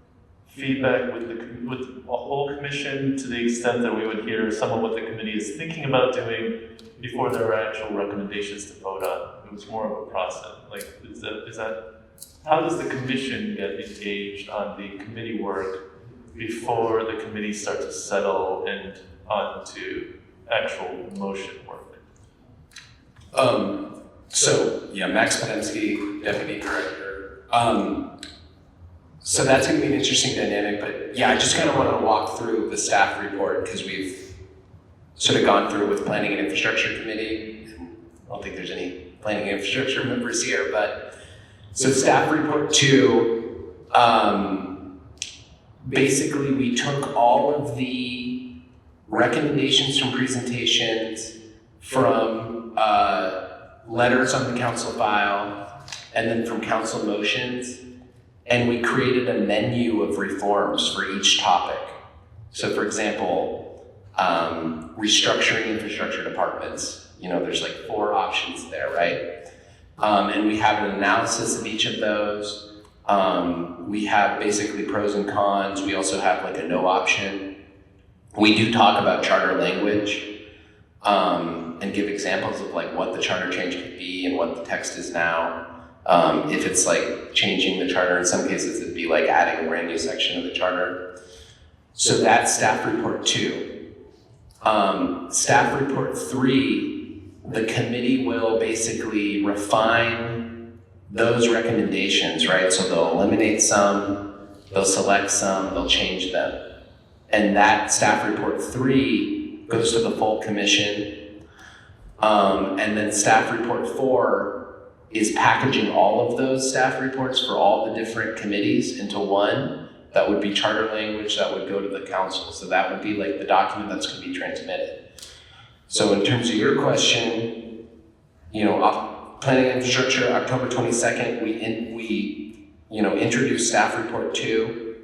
M: feedback with the whole commission to the extent that we would hear some of what the committee is thinking about doing before there are actual recommendations to vote on? It was more of a process. Is that how does the commission get engaged on the committee work before the committee starts to settle and onto actual motion work?
Q: Max Podemsky, Deputy Director. So that's going to be an interesting dynamic, but I just kind of want to walk through the staff report because we've sort of gone through with Planning and Infrastructure Committee. I don't think there's any Planning and Infrastructure members here, but so staff report 2, basically we took all of the recommendations from presentations, from letters on the council file, and then from council motions, and we created a menu of reforms for each topic. So for example, restructuring infrastructure departments, there's 4 options there, right? And we have an analysis of each of those. We have basically pros and cons. We also have like a no option. We do talk about charter language and give examples of like what the charter change could be and what the text is now. If it's like changing the charter, in some cases it'd be like adding a brand new section of the charter. So that's staff report 2. Staff report 3, the committee will basically refine those recommendations, right? So they'll eliminate some, they'll select some, they'll change them. And that staff report 3 goes to the full commission. And then staff report 4 is packaging all of those staff reports for all the different committees into one. That would be charter language that would go to the council. So that would be like the document that's going to be transmitted. So in terms of your question, planning and infrastructure, October 22nd, we introduced staff report 2.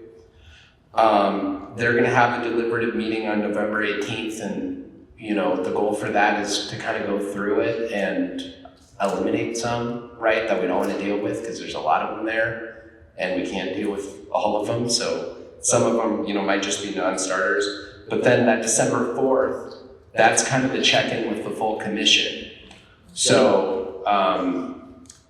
Q: They're going to have a deliberative meeting on November 18th, and the goal for that is to kind of go through it and eliminate some, right, that we don't want to deal with because there's a lot of them there. And we can't deal with all of them, so some of them, might just be non-starters. But then that December 4th, that's kind of the check-in with the full commission. So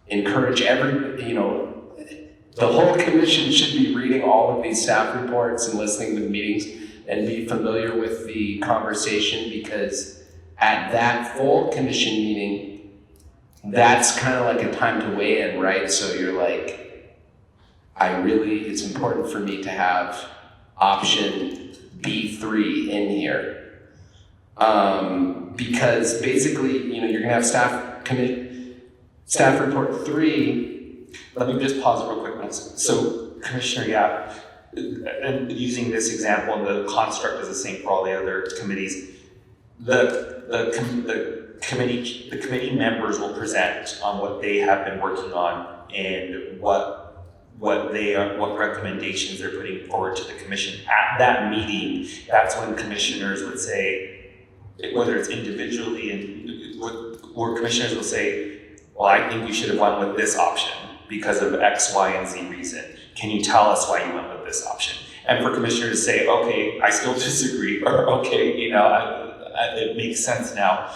Q: encourage the whole commission should be reading all of these staff reports and listening to the meetings and be familiar with the conversation, because at that full commission meeting, that's kind of like a time to weigh in, right? So you're like, it's important for me to have option B3 in here. Because basically, you're gonna have staff report 3.
C: Let me just pause real quick. So Commissioner Yap, and using this example, and the construct is the same for all the other committees, the committee members will present on what they have been working on and what recommendations they're putting forward to the commission. At that meeting, that's when commissioners would say, whether it's individually, or commissioners will say, well, I think you should have went with this option because of X, Y, and Z reason. Can you tell us why you went with this option? And for commissioners to say, okay, I still disagree, or okay, it makes sense now.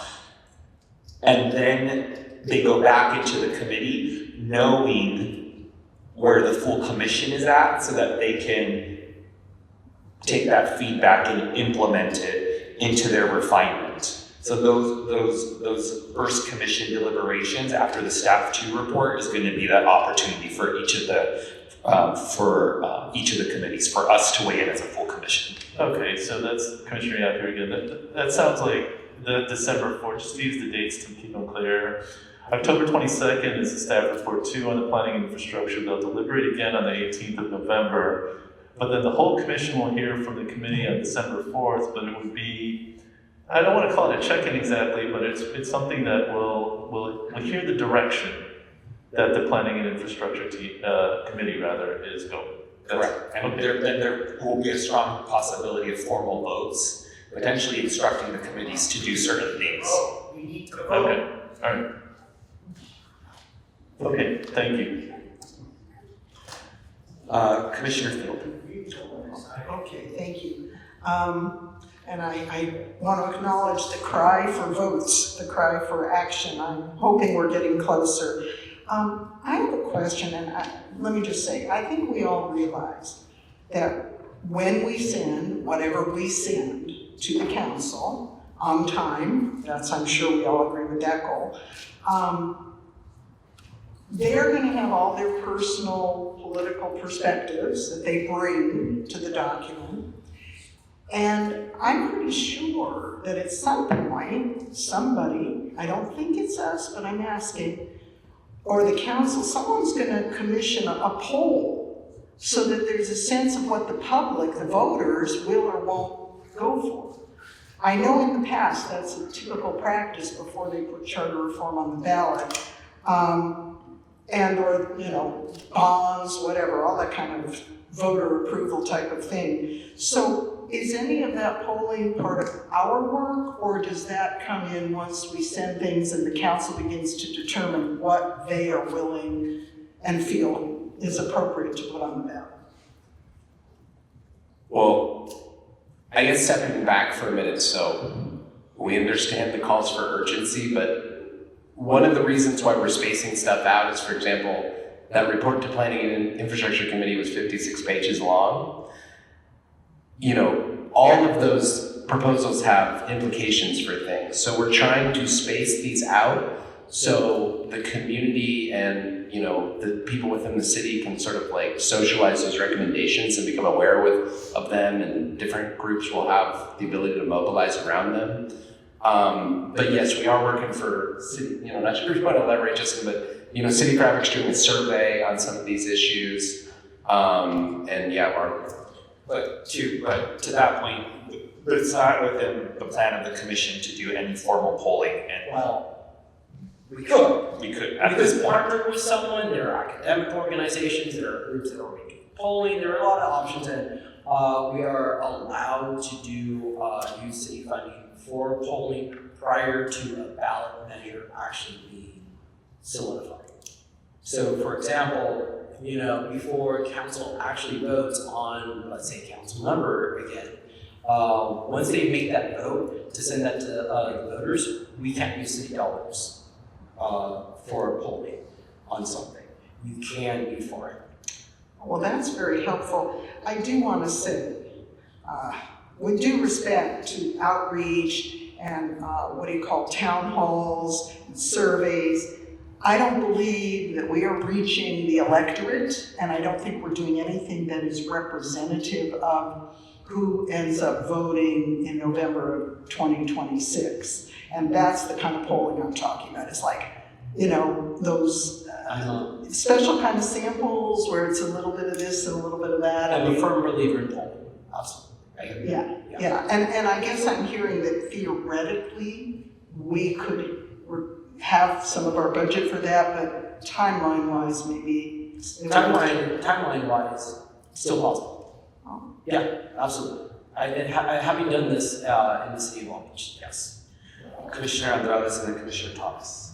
C: And then they go back into the committee knowing where the full commission is at, so that they can take that feedback and implement it into their refinement. So those first commission deliberations after the staff 2 report is going to be that opportunity for each of the committees, for us to weigh in as a full commission.
M: Okay, so that's Commissioner Yap here again. That sounds like the December 4th, just use the dates to keep them clear. October 22nd is the staff report 2 on the planning and infrastructure. They'll deliberate again on the 18th of November. But then the whole commission will hear from the committee on December 4th, but it would be, I don't want to call it a check-in exactly, but it's something that will hear the direction that the planning and infrastructure committee is going.
C: Correct. And there will be a strong possibility of formal votes, potentially instructing the committees to do certain things.
M: Okay, all right. Okay, thank you.
C: Commissioner Field.
I: Okay, thank you. And I want to acknowledge the cry for votes, the cry for action. I'm hoping we're getting closer. I have a question, and let me just say, I think we all realize that when we send whatever we send to the council on time, I'm sure we all agree with that goal, they're going to have all their personal political perspectives that they bring to the document. And I'm pretty sure that at some point, somebody, I don't think it's us, but I'm asking, or the council, someone's going to commission a poll so that there's a sense of what the public, the voters, will or won't go for. I know in the past that's a typical practice before they put charter reform on the ballot. Or bonds, whatever, all that kind of voter approval type of thing. So is any of that polling part of our work, or does that come in once we send things and the council begins to determine what they are willing and feel is appropriate to put on the ballot.
Q: Well, I guess stepping back for a minute, so we understand the calls for urgency, but one of the reasons why we're spacing stuff out is, for example, that report to Planning and Infrastructure Committee was 56 pages long. You know, all of those proposals have implications for things. So we're trying to space these out so the community and, you know, the people within the city can sort of like socialize those recommendations and become aware of them, and different groups will have the ability to mobilize around them. But yes, we are working for city, you know, not sure if we want to elaborate just, but, you know, City Fabric's doing a survey on some of these issues. And yeah,
C: But to that point, it's not within the plan of the commission to do any formal polling, and
B: We could.
C: we could.
B: We could partner with someone. There are academic organizations, there are groups that are making polling, there are a lot of options, and we are allowed to do use city funding for polling prior to a ballot measure actually being solidified. So for example, you know, before council actually votes on, let's say, council number again, once they make that vote to send that to the voters, we can't use city dollars for polling on something. You can before it.
I: Well, that's very helpful. I do want to say, with due respect to outreach and town halls and surveys, I don't believe that we are reaching the electorate, and I don't think we're doing anything that is representative of who ends up voting in November of 2026. And that's the kind of polling I'm talking about. It's like, you know, those special kind of samples where it's a little bit of this and a little bit of that.
B: I'm a firm believer in polling, absolutely.
I: Yeah. And I guess I'm hearing that theoretically we could have some of our budget for that, but timeline-wise, maybe.
B: Timeline-wise, still possible. Yeah, absolutely. Having done this in the city of Long Beach, yes.
C: Commissioner Andrade and then Commissioner Thomas.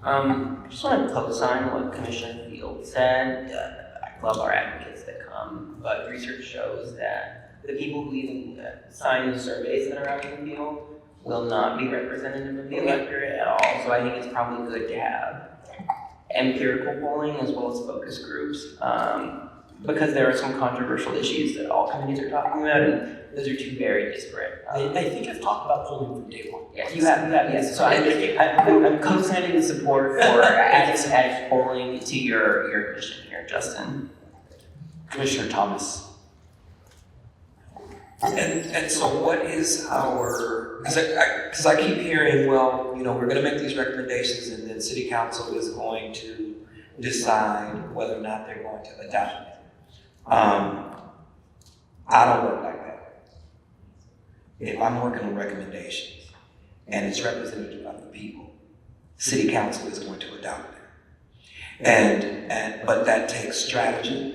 J: I just want to co-sign what Commissioner Field said. I love our advocates that come, but research shows that the people who even sign the surveys that are out in the field will not be representative of the electorate at all. So I think it's probably good to have empirical polling as well as focus groups, because there are some controversial issues that all communities are talking about, and those are two very disparate.
B: I think I've talked about polling from day one.
J: Yes, you have, yes. So I'm co-signing the support for adding polling to your mission here, Justin.
C: Commissioner Thomas.
L: And so what is our, because I keep hearing, well, you know, we're gonna make these recommendations and then city council is going to decide whether or not they're going to adopt it. I don't work like that. If I'm working on recommendations and it's representative of the people, city council is going to adopt it. But that takes strategy,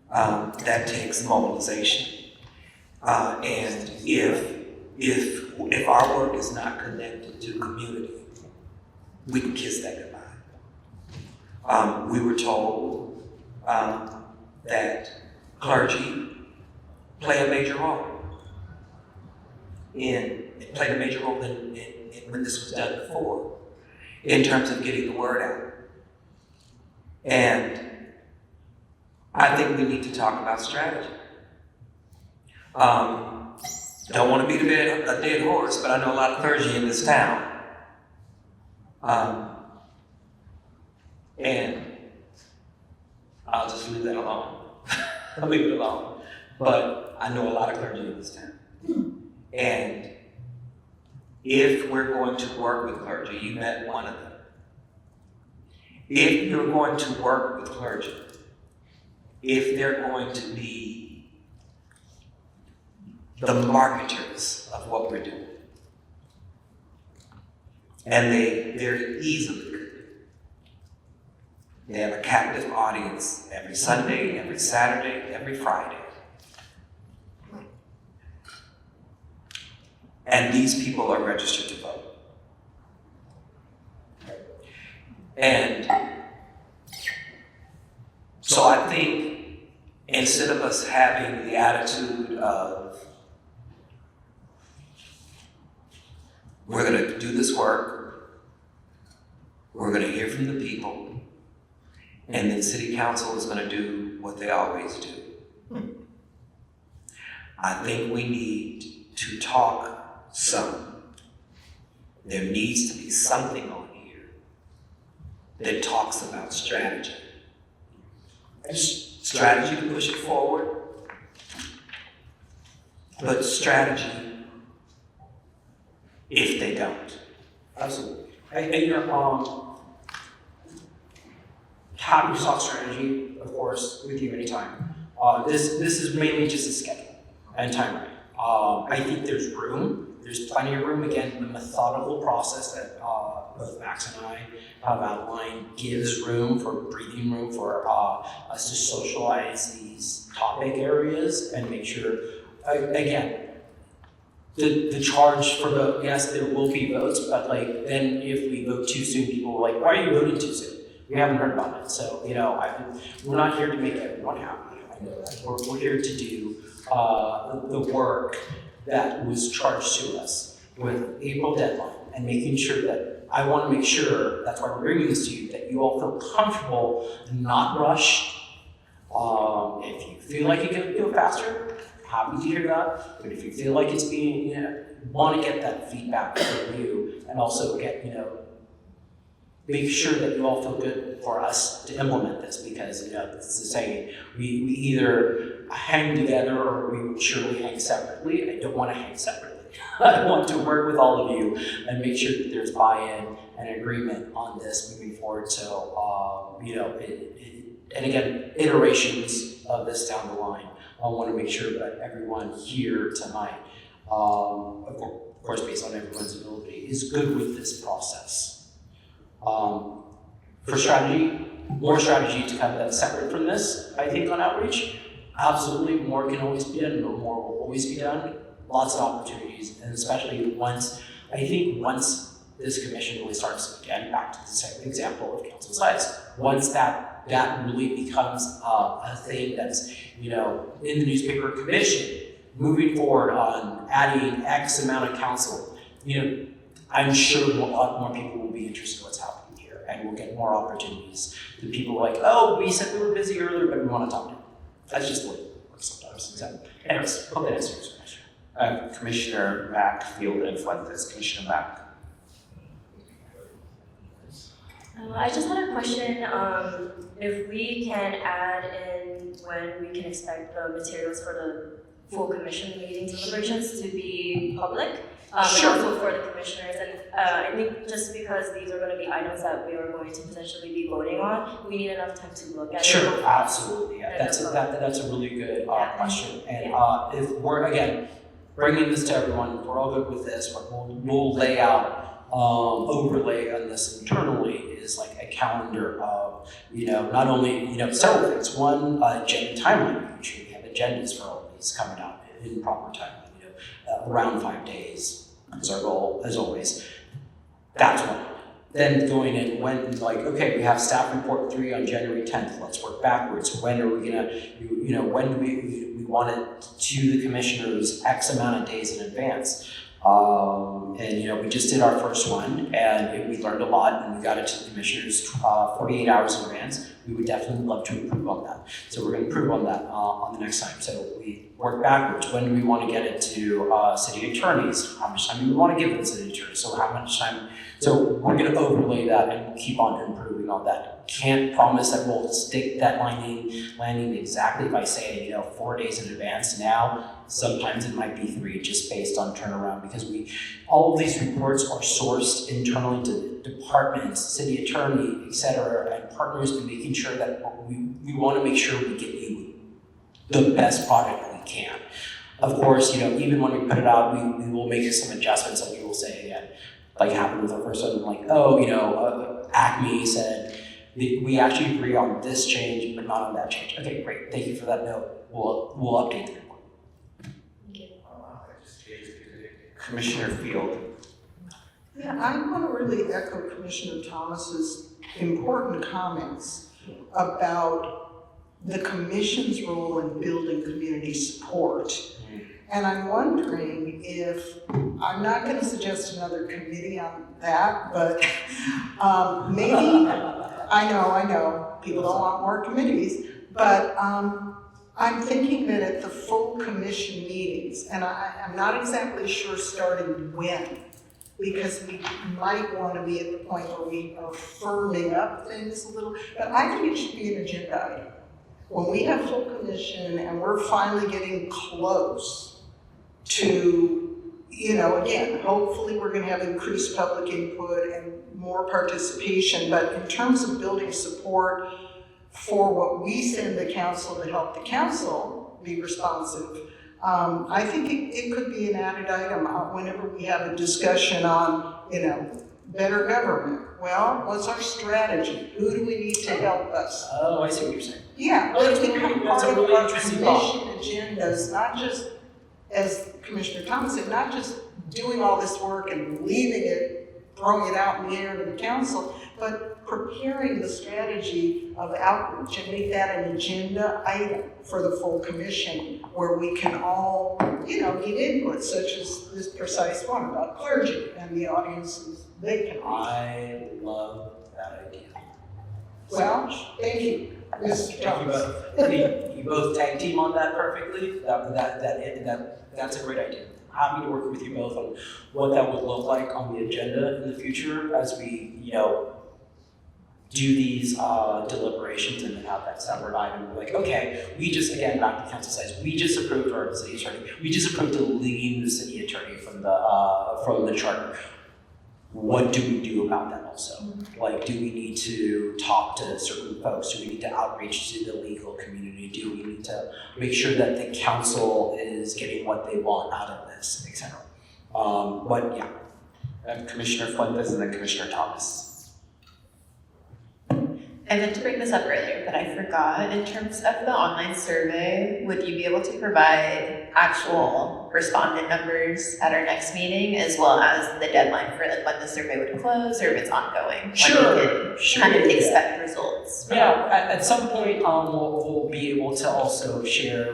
L: that takes mobilization. And if our work is not connected to community, we can kiss that goodbye. We were told that clergy play a major role played a major role in when this was done before, in terms of getting the word out. And I think we need to talk about strategy. Don't want to beat a dead horse, but I know a lot of clergy in this town. And I'll just leave that alone. I'll leave it alone. But I know a lot of clergy in this town. And if we're going to work with clergy, you met one of them. If you're going to work with clergy, if they're going to be the marketers of what we're doing, and they very easily could be. They have a captive audience every Sunday, every Saturday, every Friday. And these people are registered to vote. And So I think instead of us having the attitude of, we're gonna do this work, we're gonna hear from the people, and then city council is gonna do what they always do. I think we need to talk some. There needs to be something on here that talks about strategy. Strategy to push it forward, but strategy if they don't.
B: Absolutely. Happy to talk strategy, of course, with you anytime. This is mainly just a schedule and timeline. I think there's room. There's plenty of room. Again, the methodical process that both Max and I have outlined gives room for breathing room for us to socialize these topic areas and make sure, again, the charge for vote, yes, there will be votes, but like then if we vote too soon, people are like, why are you voting too soon? We haven't heard about it. So, we're not here to make everyone happy. I know that. We're here to do the work that was charged to us with April deadline and making sure that I want to make sure, that's why we're bringing this to you, that you all feel comfortable and not rushed. If you feel like you can go faster, happy to hear that. But if you feel like it's being, want to get that feedback from you and also get, make sure that you all feel good for us to implement this because, this is saying we either hang together or we would surely hang separately. I don't want to hang separately. I want to work with all of you and make sure that there's buy-in and agreement on this moving forward. So, and again, iterations of this down the line. I want to make sure that everyone here tonight, of course, based on everyone's ability, is good with this process. For strategy, more strategy to have that separate from this, I think, on outreach. Absolutely, more can always be done, more will always be done. Lots of opportunities, and especially once this commission really starts, again, back to the second example of council size, once that really becomes a thing that's, in the newspaper commission, moving forward on adding X amount of council, I'm sure a lot more people will be interested in what's happening here, and we'll get more opportunities. The people are like, oh, we said we were busy earlier, but we want to talk to you. That's just the way it works sometimes. So, anyways, hope that answers your question.
C: Commissioner Mack, Field and Fuentes. Commissioner Mack.
O: I just had a question, if we can add in when we can expect the materials for the full commission meeting deliberations to be public,
B: Sure.
O: and also for the commissioners, and I think just because these are going to be items that we are going to potentially be voting on, we need enough time to look at it.
B: Sure, absolutely. Yeah, that's a really good question. And if we're, again, bringing this to everyone, if we're all good with this, we'll lay out, overlay on this internally is like a calendar of, not only, several things. One, agenda timeline. Make sure we have agendas for all of these coming out in proper time. Around 5 days is our goal, as always. That's one. Then going in when, okay, we have staff report 3 on January 10th. Let's work backwards. When are we gonna, when do we want it to the commissioners X amount of days in advance? And we just did our first one, and we learned a lot, and we got it to the commissioners 48 hours in advance. We would definitely love to improve on that. So we're going to improve on that on the next time. So we work backwards. When do we want to get it to city attorneys? How much time do we want to give the city attorneys? So how much time? So we're going to overlay that and keep on improving on that. Can't promise that we'll stick that landing exactly by saying 4 days in advance. Now sometimes it might be 3, just based on turnaround, because all of these reports are sourced internally to departments, city attorney, etc., and partners in making sure that we want to make sure we get you the best product we can. Of course, even when we put it out, we will make some adjustments that we will say again, like happened with our first one, Acme said, we actually agree on this change, but not on that change. Okay, great, thank you for that note. We'll update the report.
C: Commissioner Field.
I: Yeah, I want to really echo Commissioner Thomas's important comments about the commission's role in building community support. And I'm wondering if, I'm not gonna suggest another committee on that, but maybe, I know, people don't want more committees, but I'm thinking that at the full commission meetings, and I'm not exactly sure starting when, because we might want to be at the point where we are firming up things a little, but I think it should be an agenda item. When we have full commission and we're finally getting close to, again, hopefully we're gonna have increased public input and more participation, but in terms of building support for what we send the council to help the council be responsive, I think it could be an added item whenever we have a discussion on, better government. Well, what's our strategy? Who do we need to help us?
B: Oh, I see what you're saying.
I: Yeah, let's become
B: That's
I: part
B: a really
I: of our
B: interesting
I: commission agendas, not just, as Commissioner Thomas said, not just doing all this work and leaving it, throwing it out in the air to the council, but preparing the strategy of outreach and make that an agenda item for the full commission where we can all, give input, such as this precise one about clergy and the audiences they can reach.
B: I love that idea.
I: Well, thank you, Mr. Thomas.
B: You both tag team on that perfectly. That's a great idea. Happy to work with you both on what that would look like on the agenda in the future as we, do these deliberations and then have that separate item. Like, okay, we just, again, back to council size, we just approved our city attorney. We just approved deleting the city attorney from the charter. What do we do about that also? Like, do we need to talk to certain folks? Do we need to outreach to the legal community? Do we need to make sure that the council is getting what they want out of this, et cetera? But yeah.
C: Commissioner Fuentes and then Commissioner Thomas.
K: I meant to bring this up earlier, but I forgot. In terms of the online survey, would you be able to provide actual respondent numbers at our next meeting, as well as the deadline for when the survey would close, or if it's ongoing?
B: Sure.
K: When we can kind of expect results.
B: Yeah, at some point, we'll be able to also share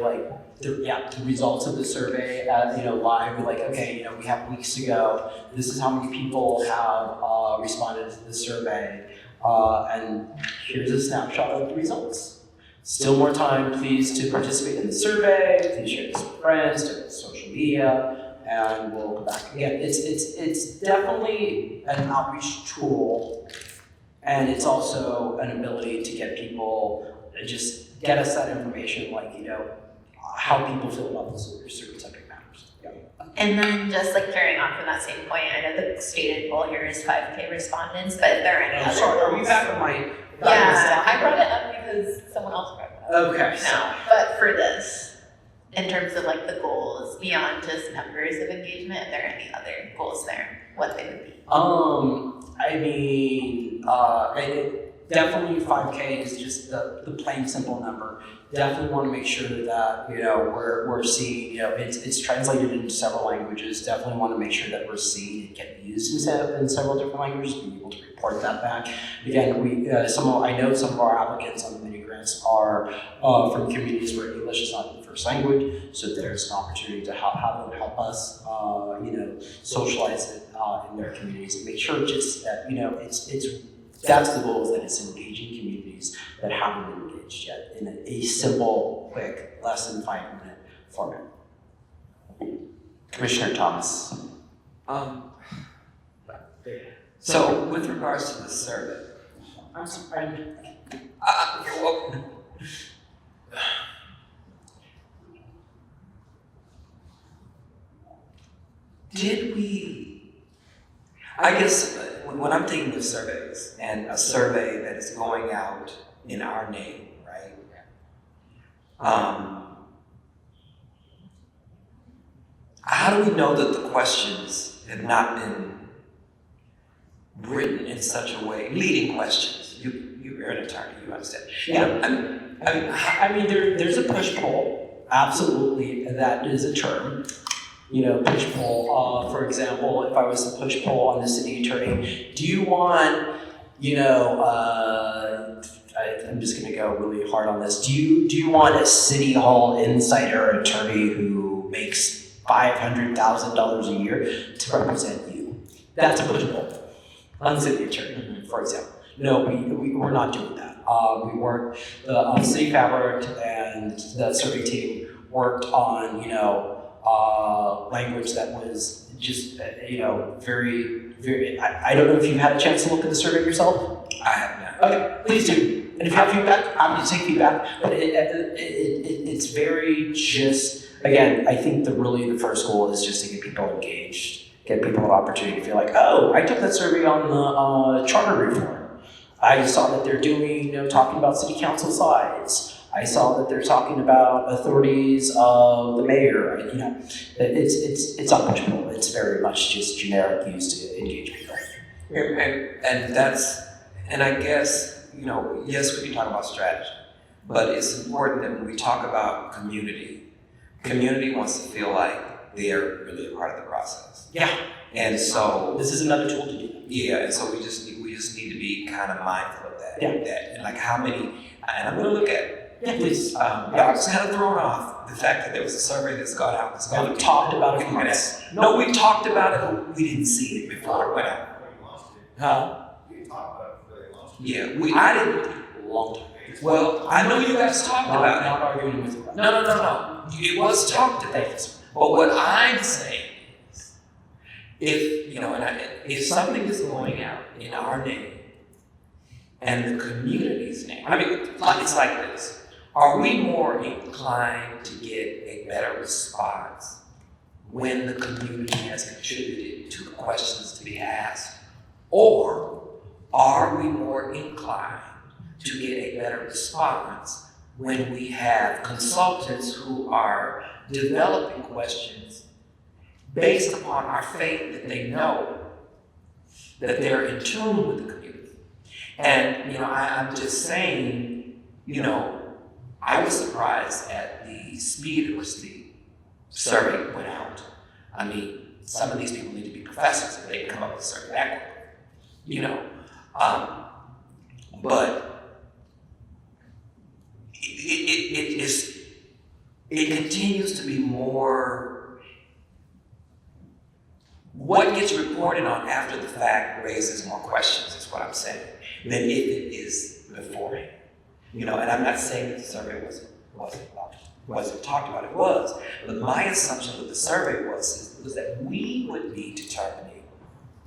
B: the results of the survey live. Like, okay, we have weeks to go. This is how many people have responded to the survey. And here's a snapshot of the results. Still more time, please, to participate in the survey. Please share this with friends, to social media, and we'll go back again. It's definitely an outreach tool, and it's also an ability to get people, just get us that information, how people feel about this certain subject matters. Yeah.
K: And then just carrying on from that same point, I know the stated goal here is 5K respondents, but if there are any other
B: Sorry, are we
K: goals?
B: back on my?
K: Yeah, I brought it up because someone else brought it up.
B: Okay.
K: No, but for this, in terms of the goals beyond just numbers of engagement, if there are any other goals there, what they would be?
B: Definitely 5K is just the plain simple number. Definitely want to make sure that we're seeing it's translated into several languages. Definitely want to make sure that we're seeing it get used in several different languages. Being able to report that back. Again, I know some of our applicants on the mini grants are from communities where English is not the first language. So there's an opportunity to have them help us socialize it in their communities and make sure just that that's the goal, is that it's engaging communities that haven't been engaged yet in a simple, quick, less than 5-minute format.
C: Commissioner Thomas.
L: So with regards to the survey.
B: I'm surprised.
L: You're welcome. Did we, I guess when I'm thinking of surveys and a survey that is going out in our name, right? How do we know that the questions have not been written in such a way, leading questions? You're an attorney, you understand.
B: There's a push-pull, absolutely, that is a term. Push-pull, for example, if I was to push-pull on the city attorney, do you want, I'm just gonna go really hard on this. Do you want a city hall insider attorney who makes $500,000 a year to represent you? That's a pushable on city attorney, for example. No, we're not doing that. We worked, the city fabric and the survey team worked on, language that was just, very, I don't know if you've had a chance to look at the survey yourself?
L: I have not.
B: Okay, please do. And if you have feedback, I'm going to take feedback. But it's very just, again, I think the first goal is just to get people engaged, get people an opportunity to feel like, oh, I took that survey on the charter reform. I saw that they're doing, talking about city council size. I saw that they're talking about authorities of the mayor. It's unpushable. It's very much just generic used to engage people.
L: And I guess, yes, we can talk about strategy, but it's important that when we talk about community wants to feel like they're really a part of the process.
B: Yeah.
L: And so
B: this is another tool to do that.
L: Yeah, and so we just need to be kind of mindful of that.
B: Yeah.
L: And like how many, and I'm going to look at it.
B: Yeah, please.
L: I was kind of thrown off the fact that there was a survey that's gone out.
B: We talked about it for months.
L: No, we talked about it, but we didn't see it before it went out.
B: Huh?
L: Yeah, I didn't.
B: Long time.
L: Well, I know you guys talked about it.
B: Not arguing with you.
L: No. It was talked about. But what I'm saying is, if something is going out in our name and the community's name, it's like this. Are we more inclined to get a better response when the community has contributed to the questions to be asked? Or are we more inclined to get a better response when we have consultants who are developing questions based upon our faith that they know that they're in tune with the community? And, I'm just saying, I was surprised at the speed at which the survey went out. Some of these people need to be professors if they can come up with a survey that quick, but it continues to be more, what gets reported on after the fact raises more questions, is what I'm saying, than if it is beforehand. And I'm not saying that the survey wasn't talked about, it was. But my assumption with the survey was that we would be determining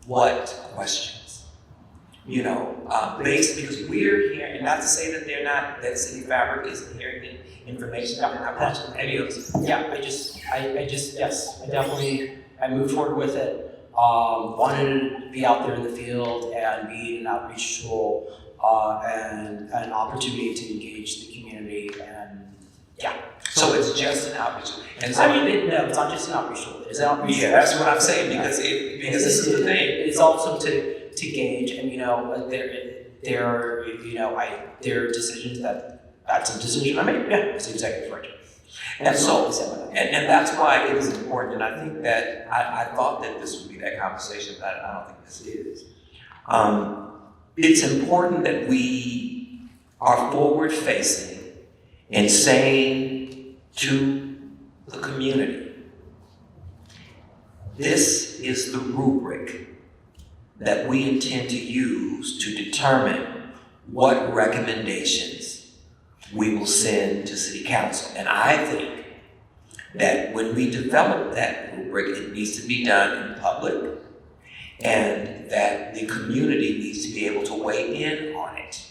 L: what questions, based, because we're hearing, not to say that that City Fabric isn't hearing information, they're not watching videos.
B: Yeah, I moved forward with it. Wanted to be out there in the field and be an outreach tool. And an opportunity to engage the community, and
L: So it's just an outreach. And so,
B: no, it's not just an outreach tool. It's an outreach.
L: Yeah, that's what I'm saying, because this is the thing.
B: It's also to gauge, and there are decisions that's a decision I made. Yeah, it's the executive director.
L: And so, and that's why it is important. And I think that I thought that this would be that conversation, but I don't think this is. It's important that we are forward-facing and saying to the community, this is the rubric that we intend to use to determine what recommendations we will send to City Council. And I think that when we develop that rubric, it needs to be done in public, and that the community needs to be able to weigh in on it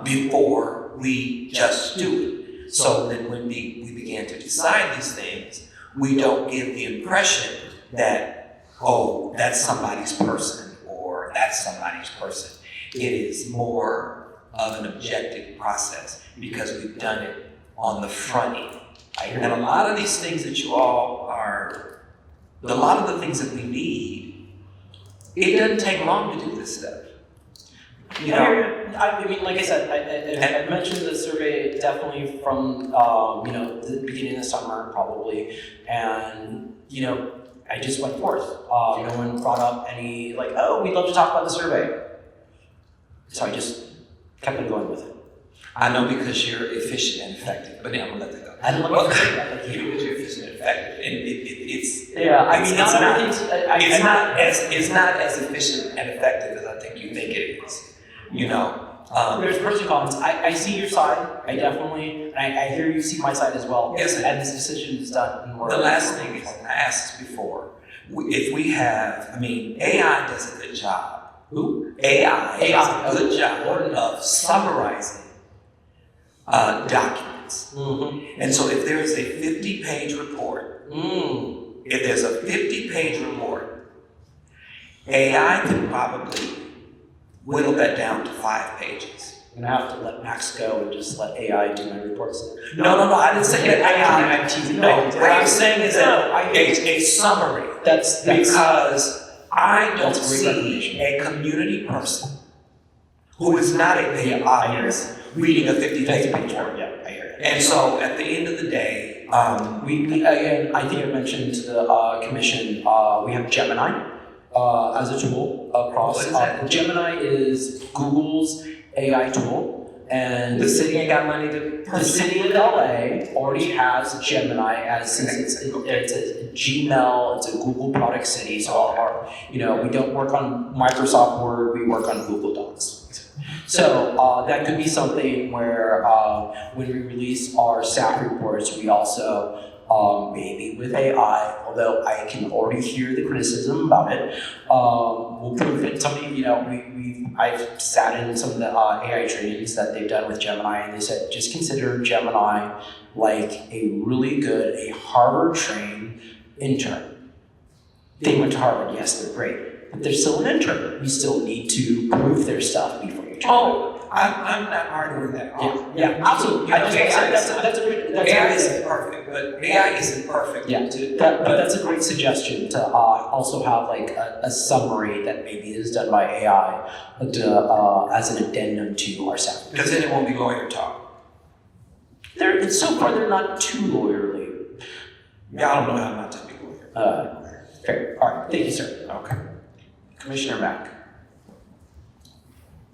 L: before we just do it. So that when we begin to decide these things, we don't give the impression that, oh, that's somebody's person or that's somebody's person. It is more of an objective process because we've done it on the front end. And a lot of these things that you all are, a lot of the things that we need, it doesn't take long to do this stuff.
B: Like I said, I mentioned the survey definitely from the beginning of the summer probably, and I just went forth. No one brought up any oh, we'd love to talk about the survey. So I just kept on going with it.
L: I know because you're efficient and effective, but I'm gonna let that go.
B: I don't want to say that, like,
L: Because you're efficient and effective, and it's.
B: yeah, I mean,
L: it's
B: not
L: not-
B: everything's,
L: It's not as efficient and effective as I think you think it is, you know?
B: there's pros and cons. I see your side. I definitely, I hear you see my side as well.
L: Yes, sir.
B: And this decision is done.
L: The last thing is, I asked this before, if we have, I mean, AI does a good job.
B: Who?
L: AI does a good job of summarizing documents.
B: Mm-hmm.
L: And so if there is a 50-page report, if there's a 50-page report, AI can probably whittle that down to 5 pages.
B: I'm gonna have to let Max go and just let AI do my reports.
L: No, I didn't say that AI. No, what I'm saying is that a summary.
B: That's
L: Because I don't
B: That's a great recommendation.
L: see a community person who is not a paid audience reading a 50-page report.
B: Yeah, I hear it.
L: And so at the end of the day,
B: We again, I think I mentioned to the commission, we have Gemini as a tool across.
L: What is that?
B: Gemini is Google's AI tool, and
L: the city ain't got money to.
B: the city of LA already has Gemini as since it's a Gmail, it's a Google product city. So we don't work on Microsoft Word, we work on Google Docs. So that could be something where when we release our staff reports, we also maybe with AI, although I can already hear the criticism about it, we'll prove it. I've sat in some of the AI trainings that they've done with Gemini, and they said just consider Gemini like a really good, a Harvard-trained intern. They went to Harvard, yes, they're great, but they're still an intern. You still need to prove their stuff before you train.
L: I'm not arguing that.
B: Yeah, absolutely. I just said that's a great.
L: AI isn't perfect, but AI isn't perfect.
B: Yeah, but that's a great suggestion to also have like a summary that maybe is done by AI as an addendum to our staff.
L: Because then it won't be lawyer talk.
B: So far they're not too lawyerly.
L: Yeah, I don't know how not to be lawyer.
B: Fair. All right. Thank you, sir.
L: Okay.
B: Commissioner Mack.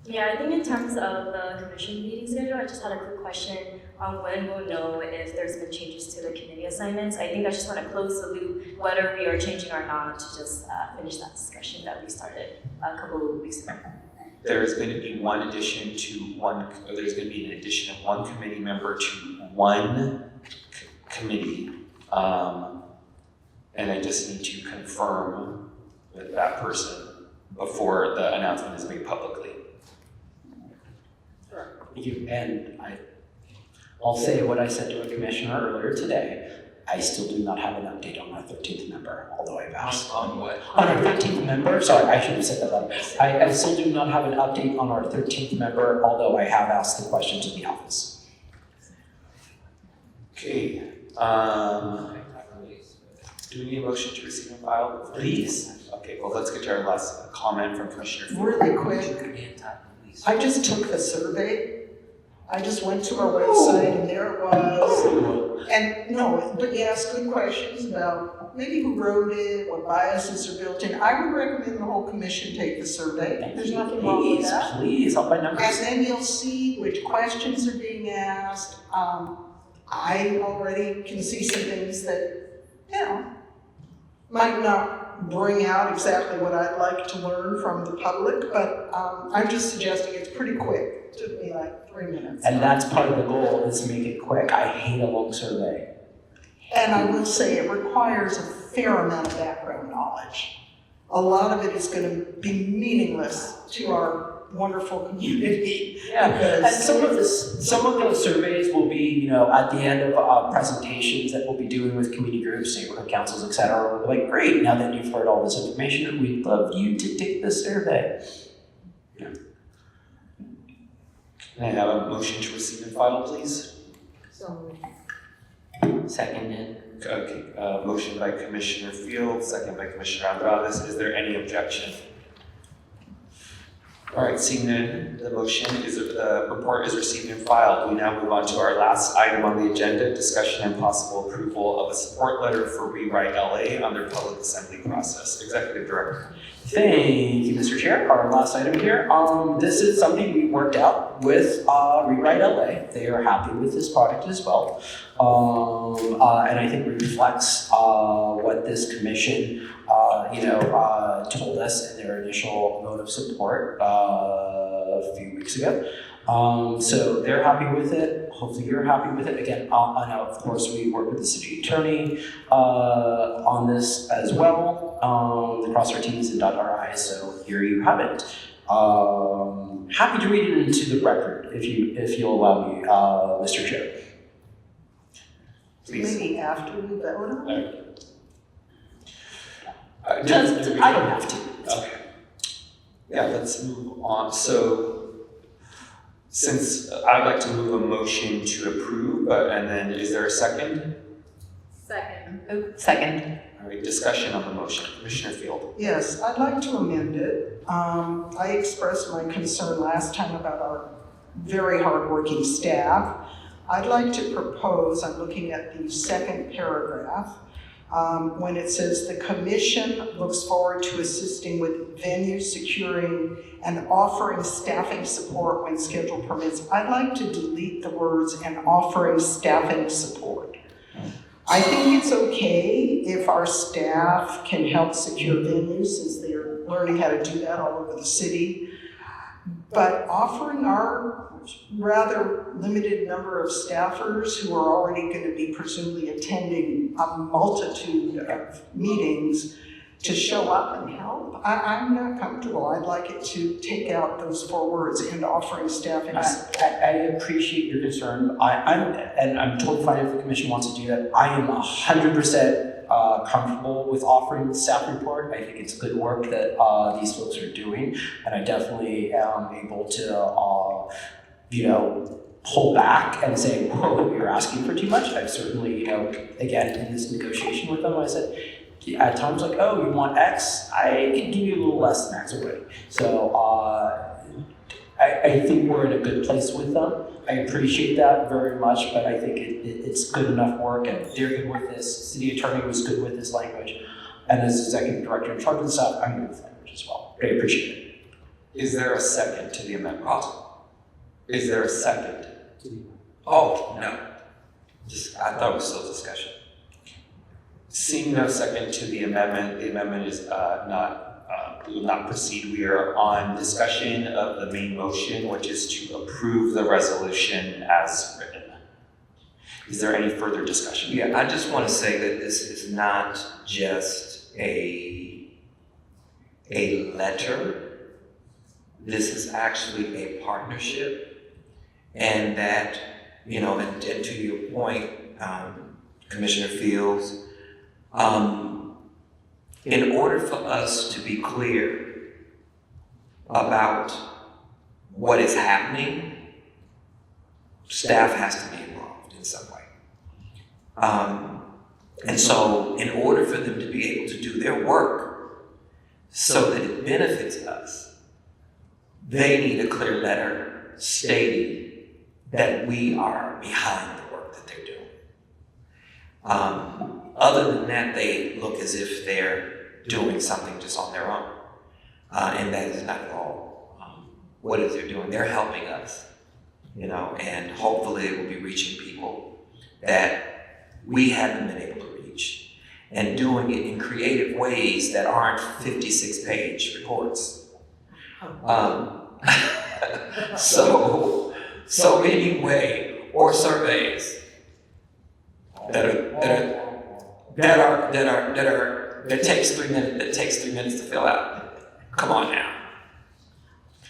O: Yeah, I think in terms of the commission meeting schedule, I just had a quick question on when we'll know if there's been changes to the committee assignments. I think I just want to close the loop, whether we are changing or not, to just finish that discussion that we started a couple of weeks ago.
C: There's going to be an addition of one committee member to one committee. And I just need to confirm with that person before the announcement is made publicly.
B: Thank you. And I'll say what I said to a commissioner earlier today. I still do not have an update on our 13th member, although I've asked.
L: On what?
B: On our 13th member, sorry, I should have said that better. I still do not have an update on our 13th member, although I have asked the question to the office.
C: Okay. Do we need a motion to receive and file?
B: Please.
C: Okay, well, let's get to our last comment from Commissioner Field.
I: Really quick, I just took the survey. I just went to our website and there it was. And no, but you asked good questions about maybe who wrote it, what biases are built in. I would recommend the whole commission take the survey. There's nothing wrong with that.
B: Please, help my numbers.
I: And then you'll see which questions are being asked. I already can see some things that, might not bring out exactly what I'd like to learn from the public, but I'm just suggesting it's pretty quick. It took me like 3 minutes.
B: And that's part of the goal, is to make it quick. I hate a long survey.
I: And I will say it requires a fair amount of background knowledge. A lot of it is going to be meaningless to our wonderful community.
B: Yeah, and some of those surveys will be, at the end of presentations that we'll be doing with community groups, neighborhood councils, et cetera. We're like, great, now that you've heard all this information, we'd love you to take the survey.
C: Can I have a motion to receive and file, please?
J: Seconded.
C: Okay, motion by Commissioner Field, second by Commissioner Andrade. Is there any objection? All right, seeing none, the report is received and filed. We now move on to our last item on the agenda, discussion and possible approval of a support letter for Rewrite LA under public assembly process. Executive Director.
B: Thank you, Mr. Chair. Our last item here. This is something we worked out with Rewrite LA. They are happy with this product as well. And I think it reflects what this commission told us in their initial vote of support a few weeks ago. So they're happy with it. Hopefully you're happy with it. Again, I know, of course, we work with the city attorney on this as well. Cross our T's and dot our I's, so here you have it. Happy to read it into the record if you'll allow me, Mr. Chair.
C: Please.
I: Maybe after we vote on it?
B: I don't have to.
C: Okay. Yeah, let's move on. So, since I'd like to move a motion to approve, and then is there a second?
K: Second.
C: All right, discussion on the motion. Commissioner Field.
I: Yes, I'd like to amend it. I expressed my concern last time about our very hardworking staff. I'd like to propose, I'm looking at the second paragraph, when it says the commission looks forward to assisting with venue securing and offering staffing support when schedule permits. I'd like to delete the words "and offering staffing support." I think it's okay if our staff can help secure venues since they're learning how to do that all over the city. But offering our rather limited number of staffers who are already going to be presumably attending a multitude of meetings to show up and help, I'm not comfortable. I'd like it to take out those 4 words "and offering staffing support."
B: I appreciate your concern. I'm totally fine if the commission wants to do that. I am 100% comfortable with offering the staff report. I think it's good work that these folks are doing, and I definitely am able to, pull back and say, "Whoa, you're asking for too much." I've certainly, again, in this negotiation with them, I said, at times like, "Oh, you want X? I can give you a little less than X already." So I think we're in a good place with them. I appreciate that very much, but I think it's good enough work, and they're good with this. City attorney was good with this language, and as executive director in charge of the staff, I'm good with language as well. I appreciate it.
C: Is there a second to the amendment? Is there a second?
L: Oh, no. I thought it was still discussion.
C: Seeing no second to the amendment is we will not proceed. We are on discussion of the main motion, which is to approve the resolution as written. Is there any further discussion?
L: Yeah, I just want to say that this is not just a letter. This is actually a partnership. And that, and to your point, Commissioner Fields, in order for us to be clear about what is happening, staff has to be involved in some way. And so in order for them to be able to do their work so that it benefits us, they need a clear letter stating that we are behind the work that they're doing. Other than that, they look as if they're doing something just on their own. And that is not at all what it is they're doing. They're helping us, and hopefully it will be reaching people that we haven't been able to reach, and doing it in creative ways that aren't 56-page reports. So anyway, or surveys that takes 3 minutes to fill out. Come on now.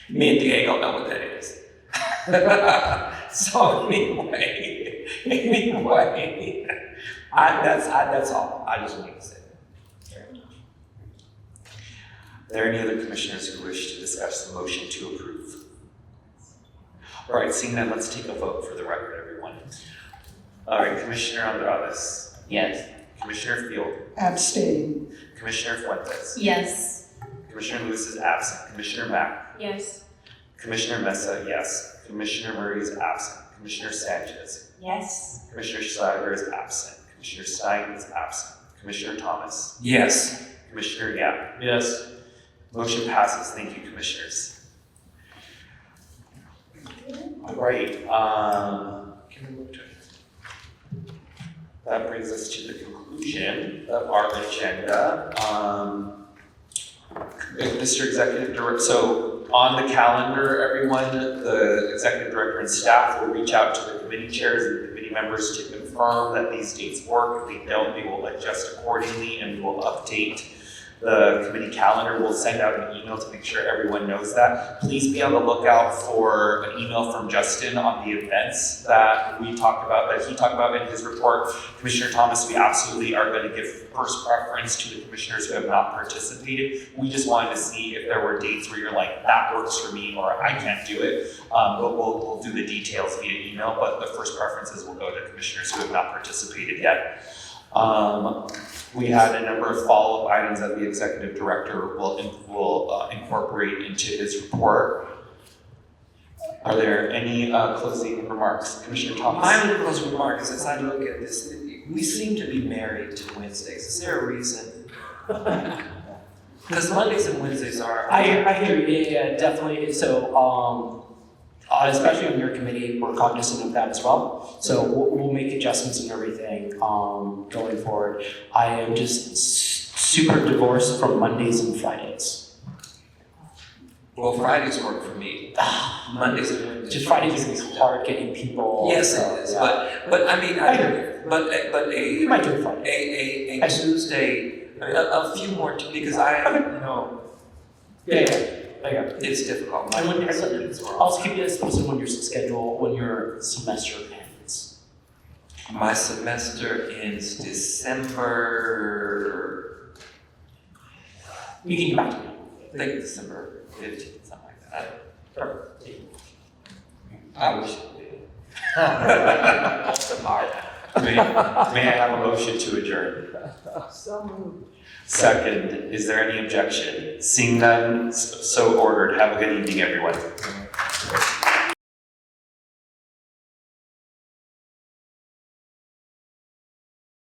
L: Me and Diego know what that is. So anyway, that's all. I just wanted to say that.
C: Are there any other commissioners who wish to discuss the motion to approve? All right, seeing that, let's take a vote for the record, everyone. All right, Commissioner Andrades.
J: Yes.
C: Commissioner Field.
I: Abstain.
C: Commissioner Fuentes.
K: Yes.
C: Commissioner Lewis is absent. Commissioner Mack.
O: Yes.
C: Commissioner Mesa, yes. Commissioner Murray is absent. Commissioner Sanchez.
N: Yes.
C: Commissioner Schreiber is absent. Commissioner Stein is absent. Commissioner Thomas.
L: Yes.
C: Commissioner Yap.
M: Yes.
C: Motion passes. Thank you, commissioners. All right. That brings us to the conclusion of our agenda. Mr. Executive Director, so on the calendar, everyone, the Executive Director and staff will reach out to the committee chairs and committee members to confirm that these dates work. If they don't, we will adjust accordingly and we will update the committee calendar. We'll send out an email to make sure everyone knows that. Please be on the lookout for an email from Justin on the events that he talked about in his report. Commissioner Thomas, we absolutely are going to give first preference to the commissioners who have not participated. We just wanted to see if there were dates where you're like, that works for me, or I can't do it. But we'll do the details via email, but the first preferences will go to commissioners who have not participated yet. We had a number of follow-up items that the executive director will incorporate into his report. Are there any closing remarks? Commissioner Thomas?
L: My only closing remark is as I look at this, we seem to be married to Wednesdays. Is there a reason? Because Mondays and Wednesdays are.
B: I hear you, yeah, definitely. So, especially on your committee, we're cognizant of that as well. So we'll make adjustments and everything going forward. I am just super divorced from Mondays and Fridays.
L: Well, Fridays work for me. Mondays and Wednesdays.
B: Just Fridays is hard getting people.
L: Yes, it is. Yeah. But I mean,
B: you might do it Friday.
L: A Tuesday, a few more because I know.
B: Yeah.
L: It's difficult.
B: And I'll keep you as posted when your schedule, when your semester ends.
L: My semester ends December.
B: You can get back to me.
L: I think December 15th, something like that.
B: Perfect.
L: I wish it did.
C: May I have a motion to adjourn?
I: So moved.
C: Second, is there any objection? Seeing none, so ordered. Have a good evening, everyone.